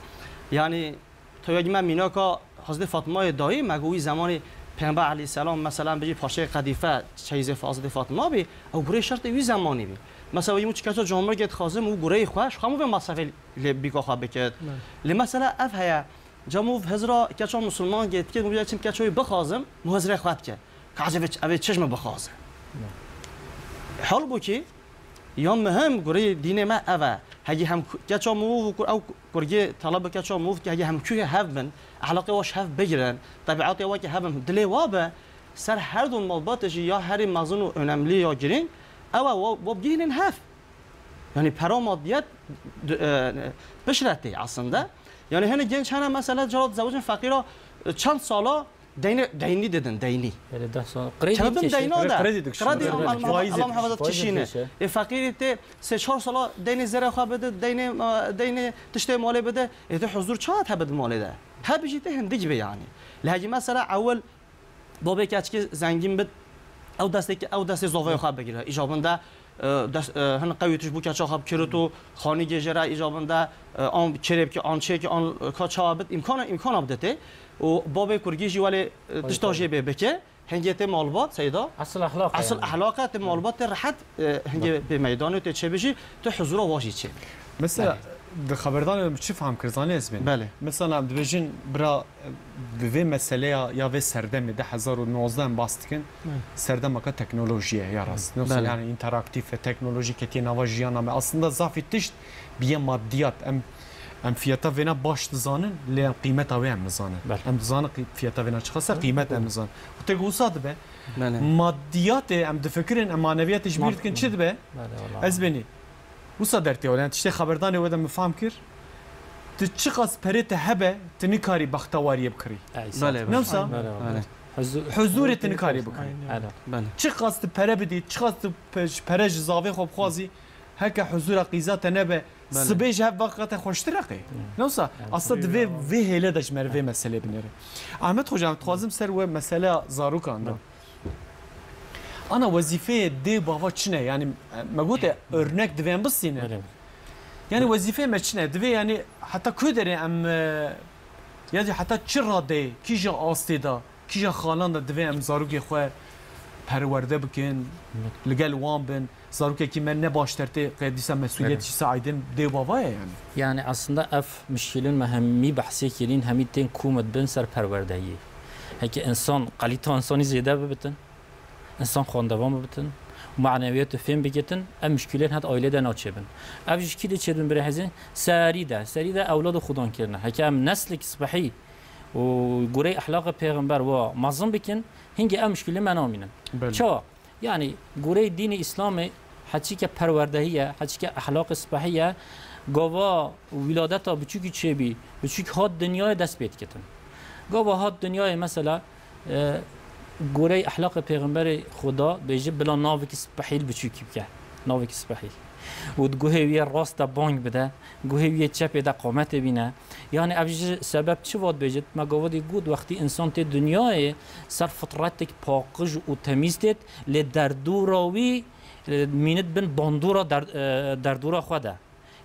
یعنی تو یکی من مینا که حضرت فاطمه دایی مگوی زمانی پیامبر علیه السلام مثلا بجی پاشه قدیفه چیز حضرت فاطمه بی او گره شرط وی زمانی بی مثلا یمو چیکار جامعه گت خازم او گره خوش خمو به مصرف بیکا خواب بکد لی مثلا اف هيا جامو هزرا کچا مسلمان گت که میگه چیم کچوی بخازم مو هزرا خواد که کاجه اوی چشم بخازم حال بو کی یا مهم گره دین ما اوه هجی هم کچا مو او گرگه طلب کچا مو که هجی هم کوی هفن علاقه واش هف بگیرن طبیعت واک هفن دلی وابه سر هر دون مالباتش یا هر مزون و önemli یا گرین او و بگیرن هف yani para maddiyat بشرتی aslında yani hani genç hani mesela cevap zavcın fakira çant sala dini dedin dini بله 10 سال çabın dini o da kredi Allah muhafaza kişine fakiri te 3-4 sala dini zira xabede dini tişte mali bede te huzur çat habed mali da habiji te hem gibi yani lakin mesela اول بابا که زنگین بد او دست زاویه خواب بگیره ایجابنده هن قویتش بو که چه خواب کرتو خانی گجره ایجابنده آن کرب که آن چه که آن کاچا بد امکان ابدته و بابا کرگیجی ولی تشتاجی به بکه هنگیت مالبات سیدا اصل اخلاق اصل اخلاقات مالبات راحت هنگی به میدان تو چه بشی تو حضور واجی چه مثلا د خبردان چی فهم کردن اسمین بله مثلا دبیجن برا به مسئله یا به سردم 2019 باستکن سردم که تکنولوژیه یا راست بله. yani interaktif teknoloji که نواجیانا ما aslında زافی تشت بیه مادیات ام فیاتا وینا باش دزانن لی قیمت اوی ام نزانن بله. ام دزانن فیاتا وینا چخصه قیمت ام نزانن و تگوساد به بله مادیات ام دفکرین ام معنویاتش بیرد کن چی به از بینی وصا درتي ولا تشتي خبرداني ودا مفهم كر تشخص بريت هبه تنكاري بختواري بكري بله نفسا بله حضور تنكاري بكري بله تشخص بره بدي تشخص برج زاوي خوب خوازي هكا حضور قيزات نبه سبيج هب وقت خوشترقي نفسا اصلا في هيله داش مرفي مساله بنره احمد خوجا تخوازم سر و مساله زاروك عنده انا وظيفه دي بابا چنه يعني ما قلت örnek دوام بسينه يعني وظيفه ما چنه دوي يعني حتى كودري ام يعني حتى چرا دي كيجا آستيدا كيجا خالان دوي ام زاروگي خو پرورده بكن لگل وان بن زاروگي كي من نباشترتي قديسه مسؤوليت ساعدين دي بابا يعني يعني aslında اف مشكلين مهمي بحثي كرين همي تين كومت بن سر پروردهي هيك انسان قليتا انساني زياده ببتن انسان خواندوام بتن و معنویات فهم بگیرن ام مشکلات هات عائله دن آچبن اب مشکلی چدون بره هزین سریده اولاد خودان کردن حکم نسل صبحی و گوره اخلاق پیغمبر و مظلوم بکن هنگ ام مشکل منامینن چا یعنی گوره دین اسلام حتی که پروردهیه حتی که اخلاق صبحیه گاوا ولادت بچوکی چه بی بچوک هات دنیای دست بید کتن گاوا هات دنیای مثلا گوره اخلاق پیغمبر خدا بیجه بلا ناوی که سپحیل بچوکی بکه ناوی که سپحیل و گوهی وی راست بانگ بده گوهی وی چپ ده قامت بینه یعنی ابج سبب چه واد بیجه ما گوادی گود وقتی انسان ته دنیای سر فطرتک پاکج و تمیز دید ل در دوراوی مینت بن باندورا در دورا خوده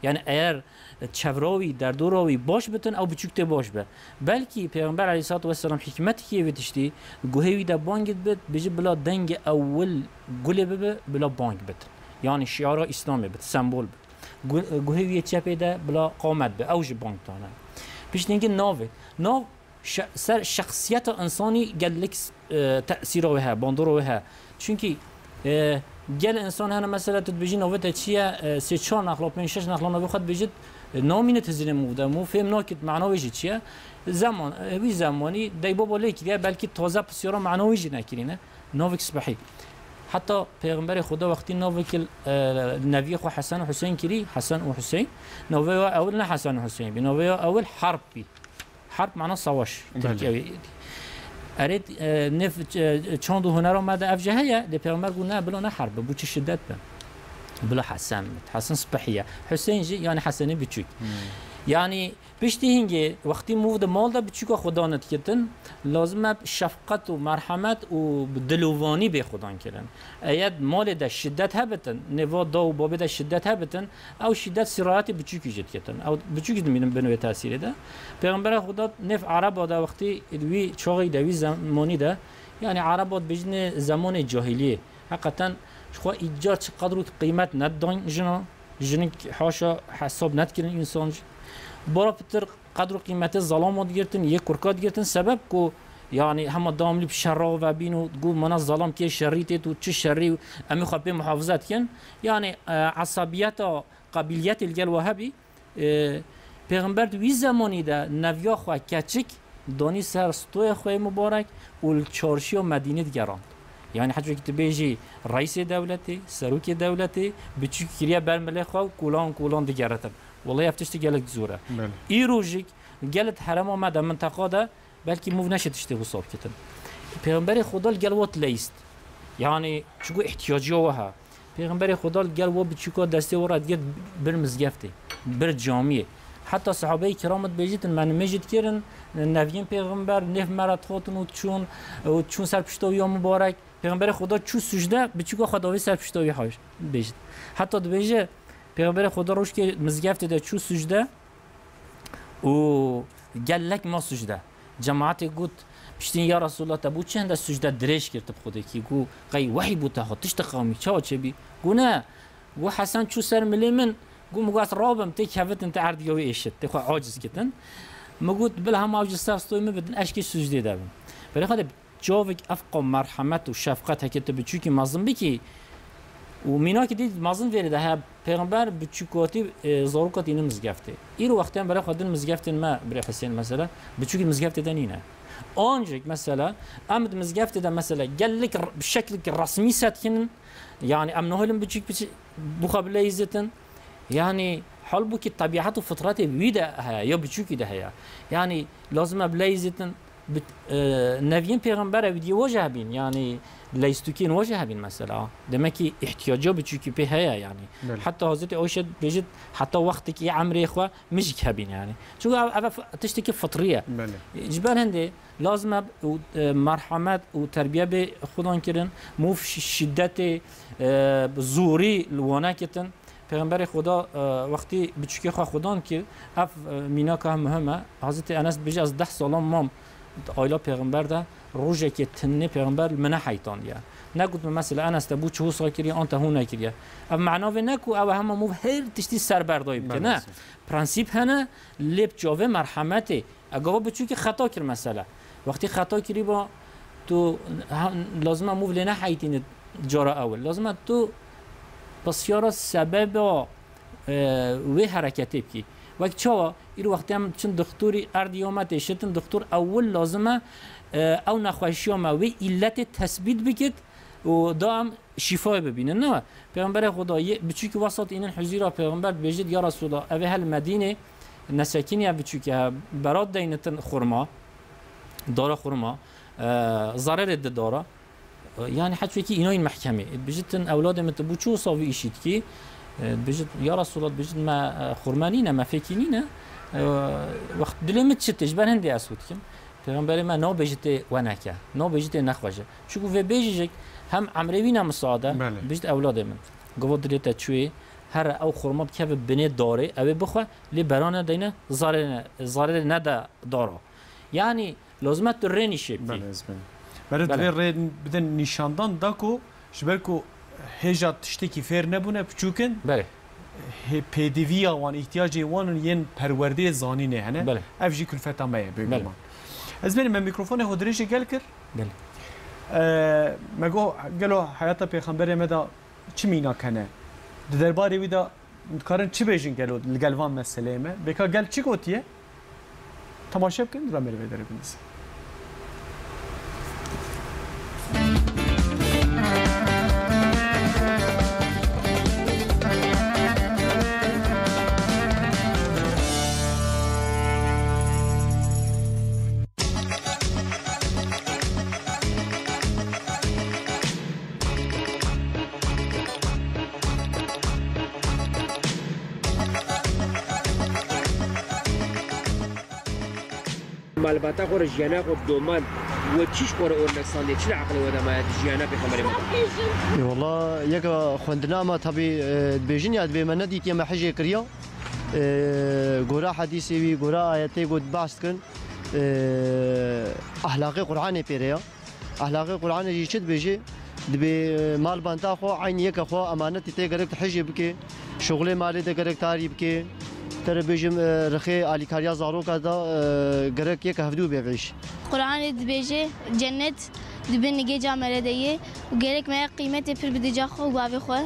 یعنی اگر چوراوی در دوراوی باش بتن او بچوکته باش به بلکی پیغمبر علیه الصلاه و السلام حکمتی که ویتشتی گوهی ده بانگ بد بجه بلا دنگ اول گله به بلا بانگ بد یعنی شعار اسلامی بد سمبل بد گوهی چپه ده بلا قامت به اوج بانگ تانه پیش دینگ ناو سر شخصیت انسانی گلک تاثیر وها باندور وها چونکی گل انسان هنه مثلا تبجی نوته چیه سه چهار نخلا 5 6 نخلا نو خود بجید نامینه تزین موده مو فهم ناکت معناویش چیه زمان وی زمانی دای بابا لیکیه بلکه تازه بسیار معناویش نکرینه ناوک صبحی حتی پیغمبر خدا وقتی ناوک نبی خو حسن و حسین کری حسن و حسین نوه اول نه حسن و حسین نوه اول حرب بی حرب معنی سواش اريد نف چند هنر اومده افجهه ل پیغمبر گفت نه بلا نه حرب بو چه شدت بلا حسن صبحيه حسين جي يعني حسني بچوك يعني بشتي هنگی وقتی مود مال دا بچیکا خدا نت کتن لازمه شفقت و مرحمت و دلوانی به خدا کردن اید مال دا شدت هبتن نوا دا و باب دا شدت هبتن او شدت سرایت بچیکی جد کتن او بچیکی میرن بنوی تاثیر ده پیغمبر خدا نف عرب دا وقتی دوی چاقی دوی زمانی ده يعني عربات بجن زمان الجاهلية حقيقة شو إيجاد قدر قيمة ندان جنك حاشا حساب نتكلم إنسان برا بتر قدر قيمة الظلام ديرتن يكركات ديرتن سبب كو يعني هم دام لي بشرا وبينو تقول من الظلام كي شريته وتش شري أمي خبي محافظات كن يعني عصبيات قابليات الجل وهبي پیغمبر دوی زمانی ده نویا خواه کچک دانی سر ستوی خواه مبارک و چارشی و مدینه گران یعنی حتی که بیجی رئیس دولتی سروک دولتی بچی کریه برمله خواه کولان دیگرتن والله افتشتی گلت زوره ای روژیک گلت حرم آمده منطقه ده بلکه موو نشدشتی حساب کتن پیغمبر خدا گلوات لیست یعنی چگو احتیاجی وها پیغمبر خدا گلو بچیکا دسته ورد گرد بر مزگفته بر جامعه حتی صحابه کرامت بیجیتن من میجید کردن نوین پیغمبر نف مرد خاتون و چون سر پشتاوی ها مبارک پیغمبر خدا چون سجده بچیکا خداوی سر پشتاوی هاش بیجید حتی دو بیجه پیغمبر خدا روش که مزگفته ده چون سجده و گلک ما سجده جماعت گوت پشتین یا رسول الله تبو چند سجده درش کرد بخوده کی گو قی وحی بوده ها تشت قومی چه بی گو نه گو حسن چو سر ملی من گو مگوات رابم تی کفت انت عردیوی ایشت تی خواه عاجز کتن مگوت بل هم عاجز سرستوی بدن اشکی سجده دارم برای خواهد جاوک افقا مرحمت و شفقت هکت بچو که مظلم بکی و مینا که دید مظلم ویرده ها پیغمبر بچوکاتی زاروکات اینو مزگفته ایرو وقتی هم برای خودن مزگفته ما برای حسین مثلا بچو که مزگفته دنینه آنجک مثلا امد مزگفته ده مثلا گلک بشکل رسمی ساتکن يعني امنهولم بچوك بخابله يزتن يعني حال بو كي طبيعته وفطرته بيدا هيا يا بچوكي ده هيا يعني لازم بلايزتن نبيين پیغمبر ودي وجه بين يعني ليستوكين وجه بين مثلا دمكي احتياجه بچوكي به هيا يعني بل. حتى حضرت اوشد بيجد حتى وقتك يا عمري اخوه مش كابين يعني شو تشتكي فطريه جبال هندي لازم مرحمت و تربيه به خودان كرن مو شدت زوري لوانكتن پیغمبر خدا وقتی بچوکی خواه خودان که اف مینا که مهمه حضرت انس بیش از 10 سال مام آیلا پیغمبر ده روزه که تنه پیغمبر منه حیطان یا نگوت مثلا انس تبو چه سال کردی آنت هون نکردی اف معناوه نکو او همه مو هر تشتی سر بردایی بده نه پرنسیپ هنه لب جاوه مرحمته اگه بچوکی خطا کرد مثلا وقتی خطا کردی با تو لازمه مو لنه حیطین جارا اول لازمه تو بسیار سبب و حرکتی بکی وقت چوا ایرو وقتی هم چون دکتری اردیامت شدن دکتر اول لازمه او نخوشیام و علت تثبیت بکید و دام شفای ببینن نه پیغمبر خدا بچوکی وسط این حضور پیغمبر بجد یا رسول الله اوه هل مدینه نسکینی بچوکی برات دینتن خرما داره خرما ضرر داره يعني حتى في إناي المحكمة بجد أولاد متبو شو صافي إشيت كي بجد يا رسول الله بجد ما خرمانينا ما فيكينينا وقت دلمت شتش برهندي أسود كم پیغمبر ما نو بجد وناكا نو بجد نخوجه شو في بيجيك هم عمرينا مساعدة بجد أولاد من قبض دلته شوي هر أو خرما بكيف بني داري أو بخوا لبرانا دينا زار ندا دارا يعني لازمت تريني شيء برای دوی بدن نشاندن داکو شبرکو هجات تشتکی فیر نبونه بچوکن بله پیدوی وان احتیاجی وان ین پرورده زانی نه هنه بله افجی کلفتا مایه بگم از بین من میکروفون هدریش گل کر بله مگو گلو حیات پیغمبر مدا چی مینا کنه درباره ویدا کارن چی بیشین گلو لگلوان مسئله ما بکا گل چی گوتیه تماشا بکن را میره بداره بنیسه مالباتا خور جیانا خود دومان و چیش خور اورنکساندی چی عقل و دمایت جیانا پیغمبر ما والله یک خوندنا ما طبی بیجن یاد به من ندید که محجه کریا گورا حدیثی وی گورا آیاتی گود باست کن اخلاق قرآن پیریا اخلاق قرآن جیشت بیجی دبی مال بانتا خو عین یک خو امانت تی گرک حجه بکی شغل مالی ده گرک تاری بکی تر بیجم رخی علی کاریا زارو کدا گرک یک هفدو بیش قرآن دبیجه جنت دبن نگه جامعه دیه و گرک ما قیمت پر بدجا خو باوی خو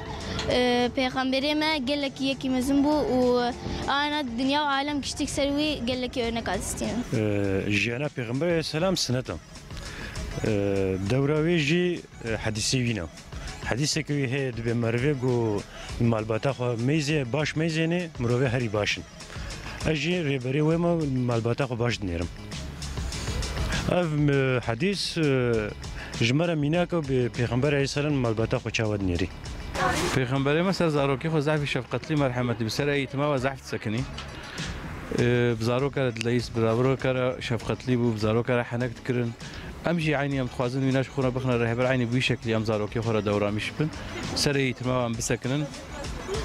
پیغمبری ما قال لك يكي مزنبو وانا الدنيا وعالم كشتك سروي قال لك انك استين جانا پیغمبر سلام سنتا دوراوی جی حدیثی وینا حدیثی که هی دو مروه گو مالباتا خو میزه باش میزه نه مروه هری باشن اجی ریبری و ما مالباتا خو باش نیرم اف حدیث جمره مینا که به پیغمبر علیه السلام مالباتا خو چاود نیری پیغمبر ما سر زاروکی خو ضعف شفقت لی مرحمت بسر ایتما و ضعف سکنی بزارو کرد لیس برابرو کرد شفقت لی بو بزارو کرد حنکت کرن امشي عيني ام تخوازن ويناش خونا بخنا رهبر عيني بوي شكل ام زاروكي خورا دورا مشبن سري تمام بسكنن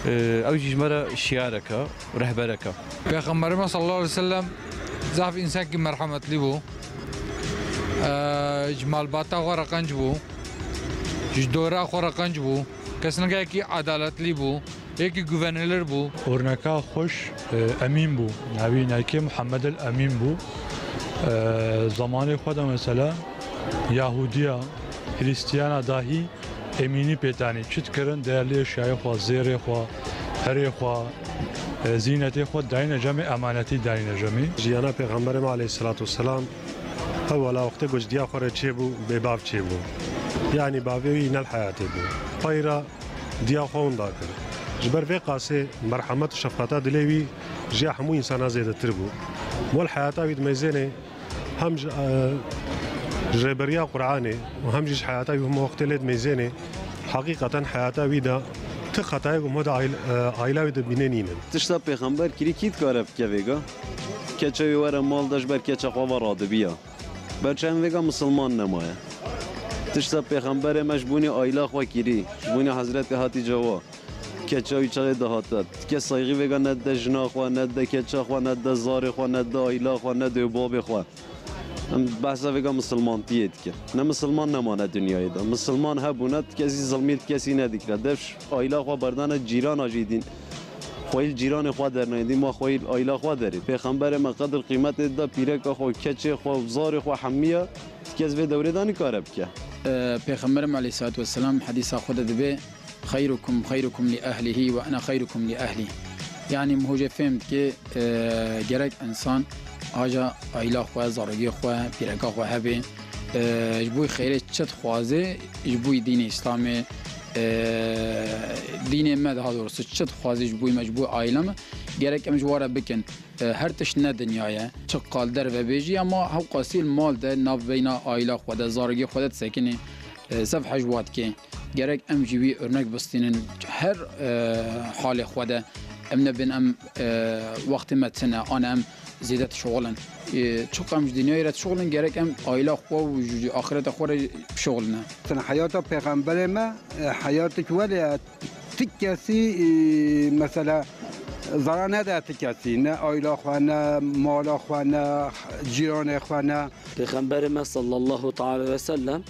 او جمره شيارك ورهبرك پیغمبر صلى الله عليه وسلم ضعف انسان کی مرحمت لی بو جمال باتا خورا قنج بو جدورا خورا قنج بو کسنگا کی عدالت لی بو یکی گوورنر بو اورنکا خوش امین بو نبی نکی محمد الامین بو زمان خودم مثلا یهودیا هریستیانا داهی امینی پیتانی چت کرن değerli اشیاء خو زیر خو هر خو زینت خو داین جمع امانتی داین جمع جیانا پیغمبر ما علیه الصلاة والسلام اولا وقت گوجدیا خوره چه بو به باب چه بو یعنی بابی نل حیاتی بو پایرا دیا خون دا کرد جبر في قاسي مرحمت شفقتا دلوي جي حمو انسان زيد تربو مول حياتا بيد ميزانه هم جبريا قراني وهم جيش حياتا هم وقت لد ميزانه حقيقه حياتا بيدا تخطاي ومد عائله بيد بينين تشتا پیغمبر كري كيت كارب كيفيغا كچوي ور مال داش بر كچا قوا رادبيا برچن ويغا مسلمان نمايه تشتا پیغمبر مجبوني عائله خو كري جبوني حضرت هاتي جوا کچاوی چه دهاتت که سایقی وگا ند جنا خو ند کچا خو ند زار خو ند ایلا خو ند باب خو بحث وگا مسلمانتیت که نه مسلمان نمانه دنیای دا مسلمان هبوند کسی ظلمیت کسی ندیکره دفش ایلا خو بردن جیران آجیدین خویل جیران خو در نیدیم ما خویل ایلا خو داری پیغمبر ما قدر قیمت دا پیرک خو کچ خو زار خو حمیه کس به دوره دانی کارب که پیغمبر علیه الصلاه و السلام حدیث خود دبه خيركم لأهله وأنا خيركم لأهلي يعني مهوجة فهمت كي جرك إنسان آجا عيلا خواه زارگی خواه پیرکا خواه هبه جبوی خیره چت خوازه جبوی دین اسلام دین ما ده درست چت خوازه جبوی مجبوی عائلم جرك امجواره بکن هر تش نه دنیاه چه قالدر و بیجی اما هو قاسی مال ده ناف بین عائلا خواه ده زارگی خواه ده سکنه صفحه جوات که جرك ام جي بي ارنك بستين هر حال خوده ام نبن ام وقت ما تسنى انا ام زيادة شغلا شو قام دنيا رات شغلا جرك ام عائلة خو وجوج اخرت اخوره بشغلنا سنة حياته پیغمبر ما حياتك ولا تكاسي مثلا زرانه ده تكاسي نه عائلة خوانا مال خوانا جيران خوانا پیغمبر ما صلى الله تعالى وسلم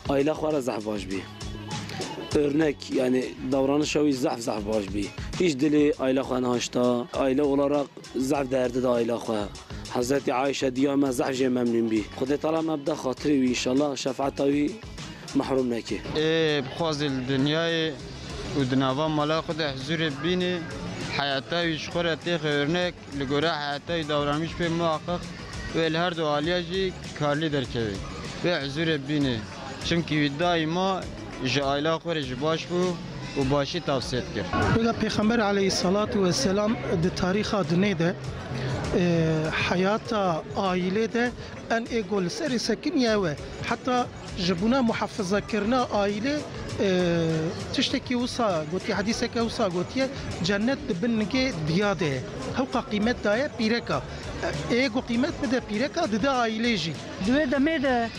عائلة خوره زحواج بيه örnek yani davranışa zaf baş bir. Hiç dili aile xanashta, aile olarak zaf derdi de aile xwa. Hazreti Ayşe diyama zahce memnun bi. Xuda Teala mabda xatri ve inşallah şefaatavi mahrum neki. بخوازل dünyayı و دناوا مالا خود حضور بینی حیاتا و شخور تیخ örnek لگوره حیاتا دورانش به محقق و الهر دو عالیجی کارلی درکوی و حضور بینی چونکی دائما جایلا خورج باش بو و باشی توصیه کرد. بگه پیغمبر علیه الصلاة و السلام در تاریخ دنیا ده حیات عائله ده ان اگل سر سکنیه و حتی جبونا محافظه کرنا عائله تشتكي وصا قلتي حديثك وصا قلتي جنة بنك دياده هوقا قيمت دايا بيركا ايغو قيمت بدا بيركا ددا عائليجي دوی دمه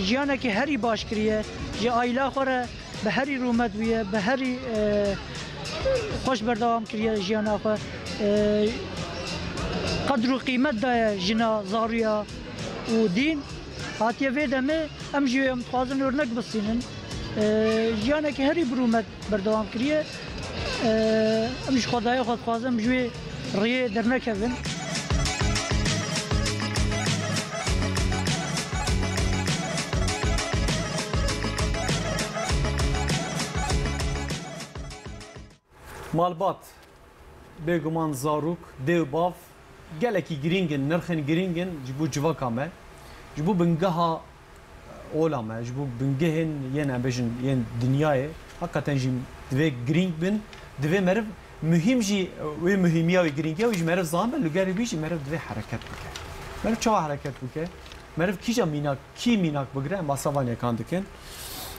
جیانه که هری باش کریه جی آیلا خوره به هری رومد ویه به هری خوش بردام کریه جیانه خو قدر و قیمت دای جنا زاریا و دین هاتیه وی دمه ام جوی متخوازن ورنک بسینن جیانه که هری برومد بردام کریه امش خدای خود خوازم جوی ریه درنکوین مالبات بێگومان زاروک دێو باv gelekî girîngin nirxên girîngin ji bo civaka me ji bo bingeha ola me ji bo bingehên yên em bêjin yên dinyayê heqeten jî divê girîng bin divê meriv mühim jî wê mühimiya wê girîngiya wî ji meriv zanin li gerî wî jî meriv divê hereket bike meriv çawa hereket bike meriv kîja mînak kî mînak bigire em basavan yekan dikin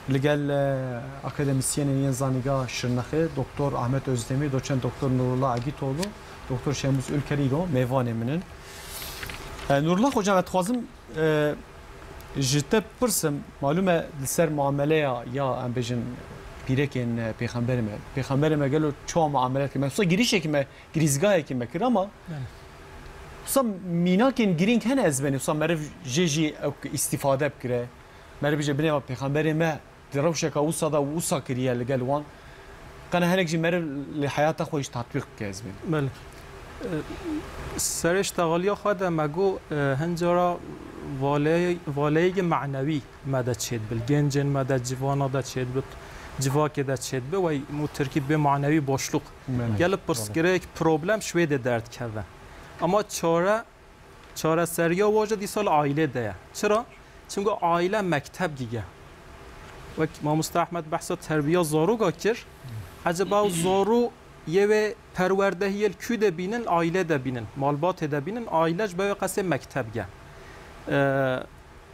لگل اکادمیسین این زانیگاه شرنخه دکتر احمد özdemir doçent doktor Nurullah Agitoğlu doktor Şemuz Ülkerigo mevan eminin Nurullah hocam etxwazim jite pirsım malume ser muamele ya em bêjin pîrekên pêxemberê gelo çawa muamelet kime sa girîşekî me girîzgahekî me kir ama sa mînakên girîng hene ez benê sa meriv jê jî îstîfade bikire meriv jê binêva pêxemberê me روشك وصدا وصا كريا لقال وان كان هناك جي مر لحياته خويش تطبيق كازمين بله سرش تغاليا خود مگو هنجارا والای معنوی مدد شد بل گنجن مدد جوانا داد شد بل جواک داد شد بل و مو ترکیب به معنوی باشلوق گل پرسکره یک پروبلم شوید درد کرده اما چاره سریا واجد دی سال عائله ده چرا چون عائله مکتب گیگه و ما مستحمد بحث تربیه زارو گاکر عجبا زارو یه پروردهی الکود بینن عائله ده بینن مالبات ده بینن عائلهش به قصه مکتب گه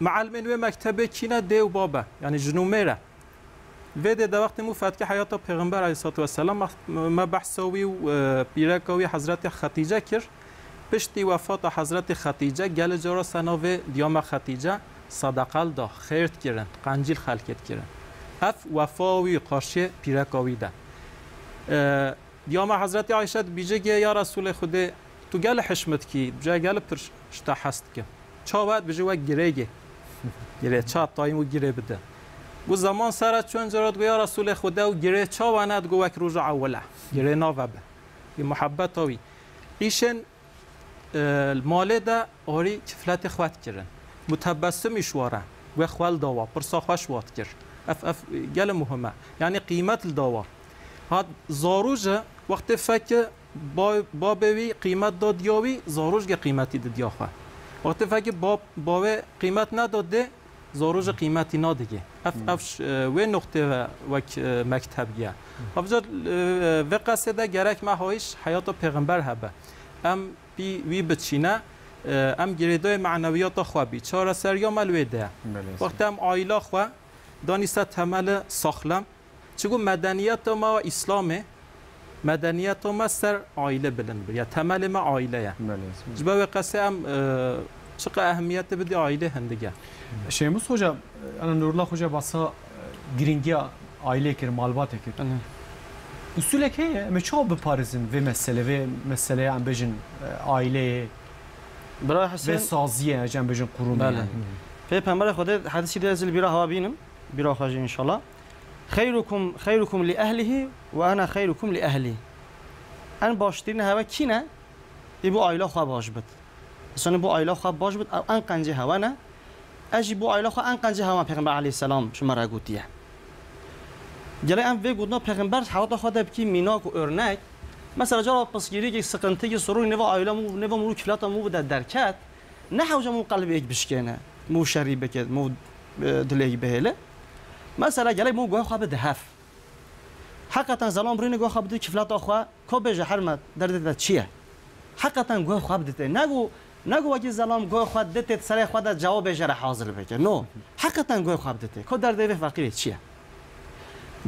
معلمین و مکتب کینه دیو بابا یعنی جنومره وده ده وقت مفاد که حیات پیغمبر علیه الصلاه و السلام ما بحثوی و پیرکوی حضرت خدیجه کر پشتی وفات حضرت خدیجه گل جرا سناو دیام خدیجه صدقال دا خیرت کردن قنجیل خلقت کردن اف وفاوی قارشه پیرکاوی ده دیام حضرت عایشه بیجه یا رسول خود تو گل حشمت کی جا گل پرشتا هست که چا باید بجه و گره چا تایم و گره بده گو زمان سرت چون جرات گو یا رسول خود و گره چا و ند گو وک روز اوله گره ناوبه به محبت هاوی ایشن المال ده آری کفلت خوات کردن متبسم شواره و خوال داوا پرسا خوش وات کر اف گل مهمه یعنی قیمت الداوا هاد زاروج وقت فک بابوی قیمت داد یاوی زاروج گه قیمتی داد یاخه وقت فک باب قیمت نداده زاروج قیمتی نادگه اف و نقطه وک مکتب گه افجاد و قصده گرک مهایش حیات پیغمبر هبه ام بی وی بچینه ام گریدای معنویات خوابی چهار سریا ملویده وقتی هم عائله خوا دانیست تمل ساخلم چگو مدنیت ما و اسلامه مدنیت ما سر عائله بلند یا تمل ما عائله جبه قصه هم چقدر اهمیت بدی عائله هندگه شیموس خوجا انا نورالله خوجا باسا گرینگی عائله کر مالبات کر اصول که اما چه بپارزن و مسئله هم بجن عائله برای حسین سازیه جنب بجن قرون بله پیغمبر خدا حدیثی دازل بیرا هوا بینم بیرا خواجه ان شاء الله خیرکم لاهله و انا خیرکم لاهلی ان باشترین هوا کینه ای بو عائله خو باش بد اصلا بو عائله خو باش بد ان قنجه هوا نه اجی بو عائله خو ان قنجه هوا پیغمبر علیه السلام شما را گوتیه گله ام وی گودنا پیغمبر حواط خدا بکی میناک و örnek مثلا جا پسگیری که سقنتی سرور نوا عائله مو نوا مو کفلات مو بده درکت نه حوجه مو قلب یک بشکنه مو شری بکد مو دلی بهله مثلا گله مو گوه خواب دهف حقیقتا زلام برین گوه خواب ده کفلات آخوا کو بجه حرمت درد ده چیه حقیقتا گوه خواب ده نگو وقتی زلام گوه خواب ده سر خود جواب جره حاضر بکه نو حقیقتا گوه خواب ده کو درد ده فقیر چیه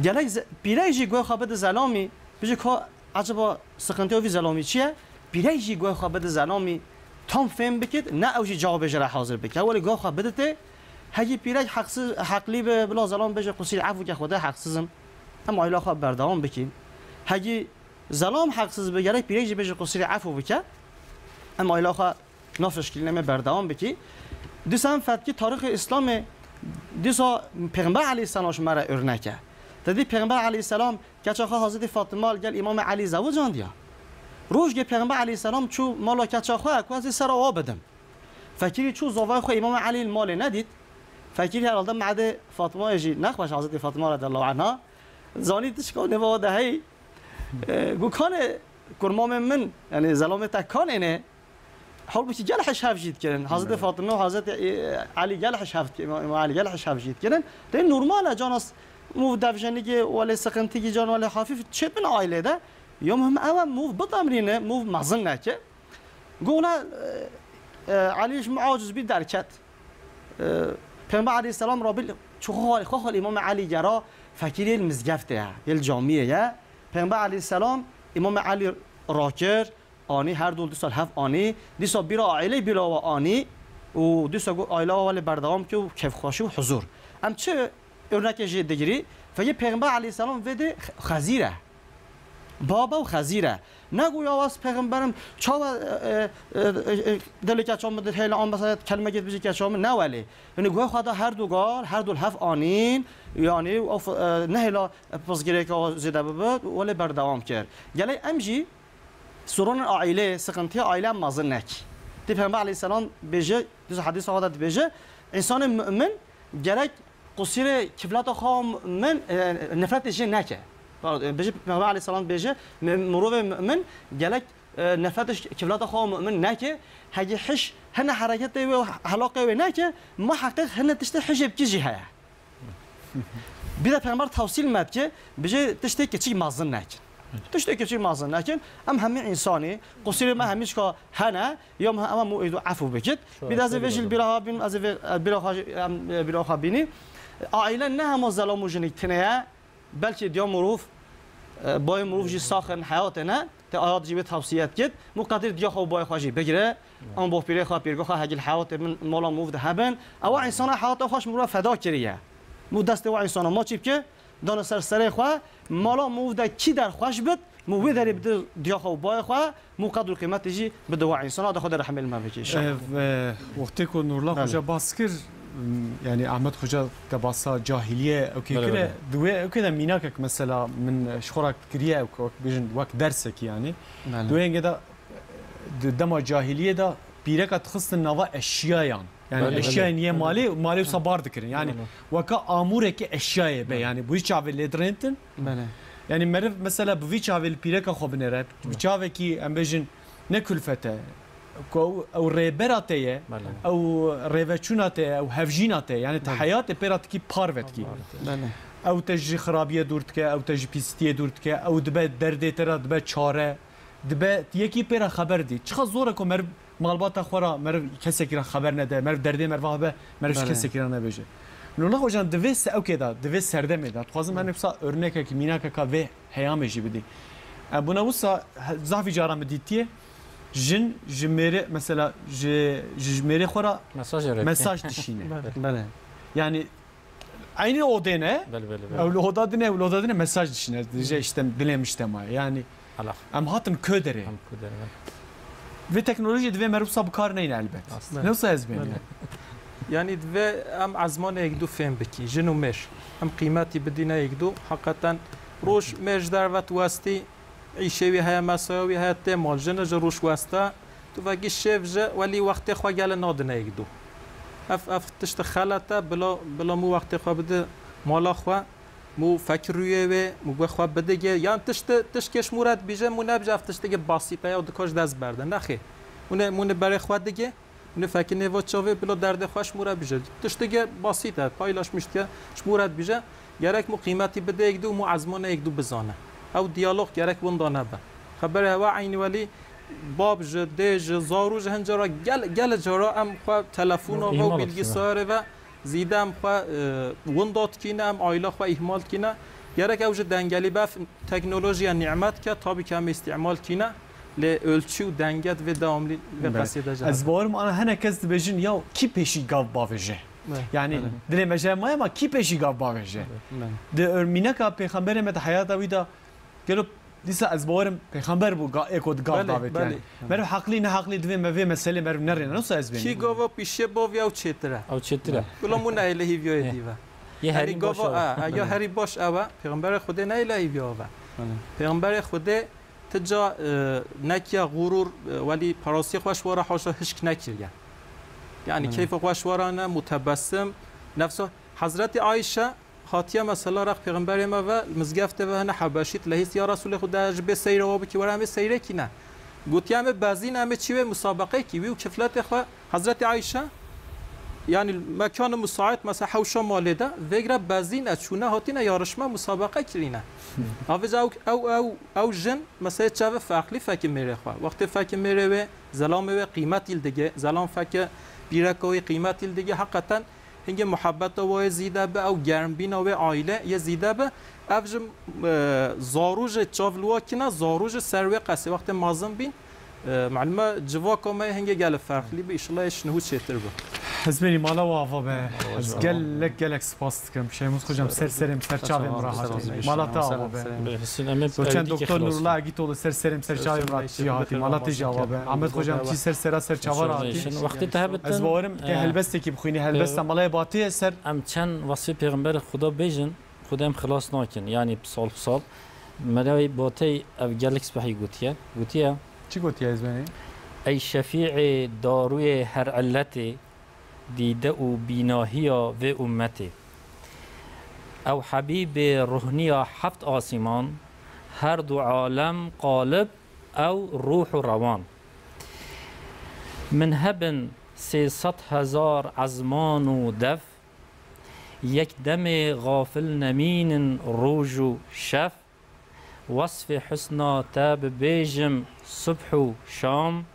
گله پیرایجی گوی خوابد زلامی بچه که عجبا سخنتی وی زلامی چیه پیرایجی گوی خوابد زلامی تام فهم بکید نه اوجی جواب جرا حاضر بکه ولی گوی خوابد ته هجی پیرای حقلی به بلا زلام بچه قصیر عفو که خدا حقسزم اما ایلا خواب بردام بکیم هجی زلام حقسز بگره پیرایجی بچه قصیر عفو بکه اما ایلا خواب نافش کلمه بردام بکی دیسان فتکی تاریخ اسلام دیسا پیغمبر علیه السلام مرا ارنکه تدی پیغمبر علیه السلام که چه حضرت فاطمه گل امام علی زوج اندیا روز که پیغمبر علیه السلام چو مالا که چه خواه کوازی سر آب بدم فکری چو زوای خو امام علی مال ندید فکری هر آدم معده فاطمه اجی نخواش حضرت فاطمه رضی الله عنها زانی تشکو نواده هی گو کانه کرمام من یعنی زلام تکان اینه حال بچی جلحش هفجید کردن حضرت فاطمه و حضرت علی جلحش هفت امام علی جلحش هفجید کردن ده نورماله جانس مو دفجنی ولی سقنتی جان ولی خفیف چه بن عائله ده یوم هم اول مو بطمرینه مو مزن نکه گونا علیش معاجز بی درکت پیامبر علیه السلام را بل چه خال امام علی جرا فکری المزگفته یل جامعه یا پیامبر علیه السلام امام علی راکر آنی هر دو سال هفت آنی دیسا بیرا عائله بیرا و آنی و دیسا گو عائله ولی بردوام که کیف خوشی و حضور ام چه örnek جدیگری فیه پیغمبر علیه السلام وده خزیره بابا و خزیره نگو یا واس پیغمبرم چاو دلی که چاو مدت هیل آن بسید کلمه گید بجی که چاو نه ولی یعنی گوه خدا هر دو گال هر دو هفت آنین یعنی نه هیلا پسگیره که زیده ببود ولی بردوام کرد گلی امجی سرون عائله سقنتی عائله مازن نک دی پیغمبر علیه السلام بیجه دیز حدیث آقا بیجه انسان مؤمن گرک قصير كفلات خام من نفرت الجن نكه بيجي پیغمبر علیه السلام بيجي مروه من جلك نفرت كفلات خام من نكه هجي حش هن حركات و علاقه و نكه ما حقيق هن تشت حجب كي جهه بيدا پیغمبر توصيل مد که بيجي تشت كي مازن نكه تشت كي مازن نكه ام هم انساني قصير ما هميش که هنا يوم اما مو عفو بكت بيدا از وجل بيرا بين از بيرا خابيني عائله نه هم ظلام و جنیتنه بلکه دیا مروف بای مروف جی ساخن حیات نه تا آیات جیب توصیت کرد مقدر دیا خو بای خواجی بگیره آن با پیره خواه پیرگاه خواه هجل حیات من مالا مروف ده هبن او انسان حیات خوش مروف فدا کریه مو دست و انسان ما چیب که دان سر خواه مالا مروف ده کی در خوش بد مو داری بده دیا خو بای خواه مقدر قیمت جی بده و انسان ده خود رحم المبکیش وقتی که نورلا خوجا باسکر يعني احمد خوجا كباسا جاهليه اوكي كده دوي كده ميناك مثلا من شخورك كريا او بيجن وقت درسك يعني دوين كده دما جاهليه ده بيرك تخص النوا اشياء يعني اشياء نيه مالي وصبار ذكر يعني وكا امورك اشياء يعني بو يشافل لدرنتن يعني مرف مثلا بو يشافل بيرك خو بنرد بيشافكي ام بيجن نكلفته او ريبراتيه او ريفاتشوناتيه او هفجيناتيه يعني تحيات بيراتكي بارفتكي او تجي خرابيه دورتك او تجي بيستيه دورتك او دبا دردي ترى دبا چاره دبا يكي بيرا خبر دي چخ زوركو مر مالبات خورا مر كسكيرا خبر نده مر دردي مر وهبه مر كسكيرا نبيجه نولا خوجان دويس او كده دويس سردمه ده خوازم من بصا örnek ki minaka ka ve heyamejي بدي ابو نوسا زافي جارا مديتيه جن جميري مثلا جميري خورا مساج تشينه بله يعني عيني اودينه او الاودادنه او الاودادنه مساج تشينه ديجا işte bilemiştem yani ام هاتن كودري ve teknoloji ve merubsa bu kar neyin elbet nasıl ezben يعني دوی ام عزمان یکدو فهم بکی جنو مش ام قیمتی بدینه یکدو حقیقتا روش مش در وقت واسطی عیشوی های مساوی های تمال جن جروش واسطه تو وگی شف ج ولی وقت خو گل نادنه یکدو اف تشت خلطه بلا مو وقت خو بده مالا خو مو فکریه و مو خو بده یان تشت کش مورد بیجه مو نبجه تشت باسیطه یا دکاش دست برده نخی مون برای خو دیگه اون فکر نوچاوی بلا درد خوش مورد بیجه تشتگه بسیطه پایلاش میشه مورد بیجه گرک مو قیمتی بده یک دو مو عزمانه یک دو بزانه او دیالوگ گرک وندانه به خبر هوا عینی ولی باب جده زارو جهنجارا گل جارا ام خو تلفن و bilgisayar و زیدم خو وندات کینه ام آیلا خو اهمال کینه gerek evji dengeli baf teknolojiye nimet ke tabii ki hem istimal kine le ölçü denget ve devamlı ve kasiyede از بارم آن هنر کس بجن یا کی پیشی گاو باوجه یعنی دل مجمع ما ما کی پیشی گاو باوجه ده ارمینه که پیغمبر مت حیات ویدا گلو دیسا از بارم پیغمبر بو اکود گاو داوت یعنی مرو حقلی نه حقلی دوی مو مسئله مرو نرین نو از بین کی گاو پیشه باوی او چتره گلو مون الهی بیای دیوا یه هری باش یا هری باش اوا پیغمبر خدا نه الهی بیاوا پیغمبر خدا تجا نکیا غرور ولی پراسی خوش واره حاشا هشک نکریه يعني كيف قواشورانا متبسم نفسه حضرت عائشة خاتية مثلا رق پیغمبر ما و مزگفته و هنه حبشیت لهیست یا رسول خدا جب سیره و بکی ورامه سیره کی نه گوتی همه بازین همه چی و مسابقه کی و کفلت خو حضرت عائشة يعني مكان مساعد مثلا حوشا مالده وگره بازین اچونه هاتینه یارشما مسابقه کرینه اوز او جن مثلا چه فرقلی فک میره خو وقتی فک میره و زلام و قیمت دیگه زلام فک بیرکوی قیمتی دیگه حقیقتا هنگ محبت و زیده به او گرمبین و عائله یه زیده به افج زاروج چاولوا کنا زاروج سروی قصه وقت مازن بین معلومه جوا کما هنگ گل فرقلی به ان شنو چتر به حزبني مالا وافا به از گلک سپاس کم شیموز خوجم سرم سرچاوی راحت مالا تا وافا به چند دکتر نورالله اگی تو سرم سرچاوی راحت هاتی مالا تجاوب به احمد خوجم تی سرچاوا راحت وقتی تهبت از بارم که هلبستی کی بخوینی هلبست مالای باطی سر ام چند وصی پیغمبر خدا بیجن خودم خلاص نکن یعنی سال ملای باطی او گلک سپاهی گوتیه چی گوتیه ازبنی ای شفیع داروی هر علتی دیده و بیناهیا و امتی او حبیب روحنیا هفت آسمان هر دو عالم قالب او روح و روان من هبن 300,000 عزمان و دف یک دم غافل نمین روج و شف وصف حسنا تاب بیجم صبح و شام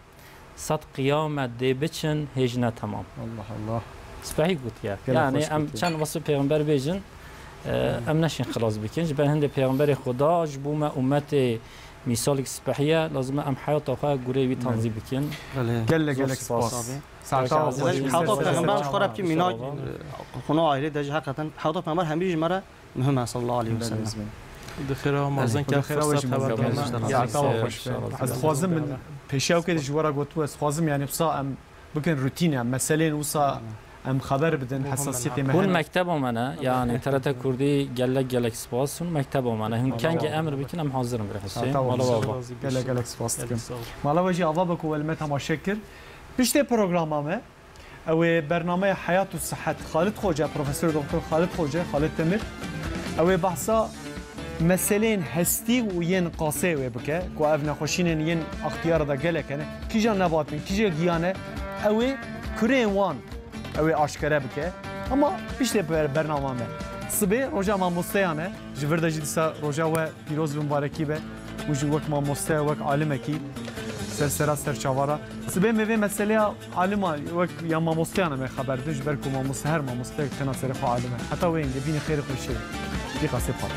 صد قیامت دی بچن هجنه تمام الله سپاهی گوت یعنی ام چند وصف پیغمبر بیجن ام نشین خلاص بکن جبر هند پیغمبر خدا جبوم امت مثال سپاهیه لازم ام حیات آخر گوره وی تنظیم بکن گلک سپاس حیات پیغمبر خورب که مینا خونه عائله دج حقیقتا حیات پیغمبر همیشه مرا مهمه صلی الله علیه و سلم دخیرا مازن که فرصت از خوازم من پیشاو که جوارا گوتو از خوازم یعنی بسا ام بکن روتینه مسئله وسا ام خبر بدن حساسیت مهم اون مکتب منه یعنی ترت کردی گلک سپاس اون مکتب منه هم کنگ امر بکنم حاضرم بر حسین مالا بابا گلک سپاس کم مالا وجی آوا بکو علمت هم شکر پشت پروگرامه او برنامه حیات و صحت خالد خوجه پروفسور دکتر خالد خوجه خالد تمر او بحثا مسئلین هستی و ین قاسه و بکه که او نخوشین ین اختیار دا گله کنه کجا نباتن کجا گیانه او کرین وان او آشکاره بکه اما بیشتر برنامه صبح روزا ما مستیانه جورده جدیسا روزا و پیروز مبارکی به وجود وقت ما مستی وقت عالمه کی سر چوارا صبح میوه مسئله عالمه وقت یا ما مستیانه می خبر دنج برکو ما مستهر ما مستی کنا سر عالمه حتی و اینجا بین خیر خوشی دی قاسه پاک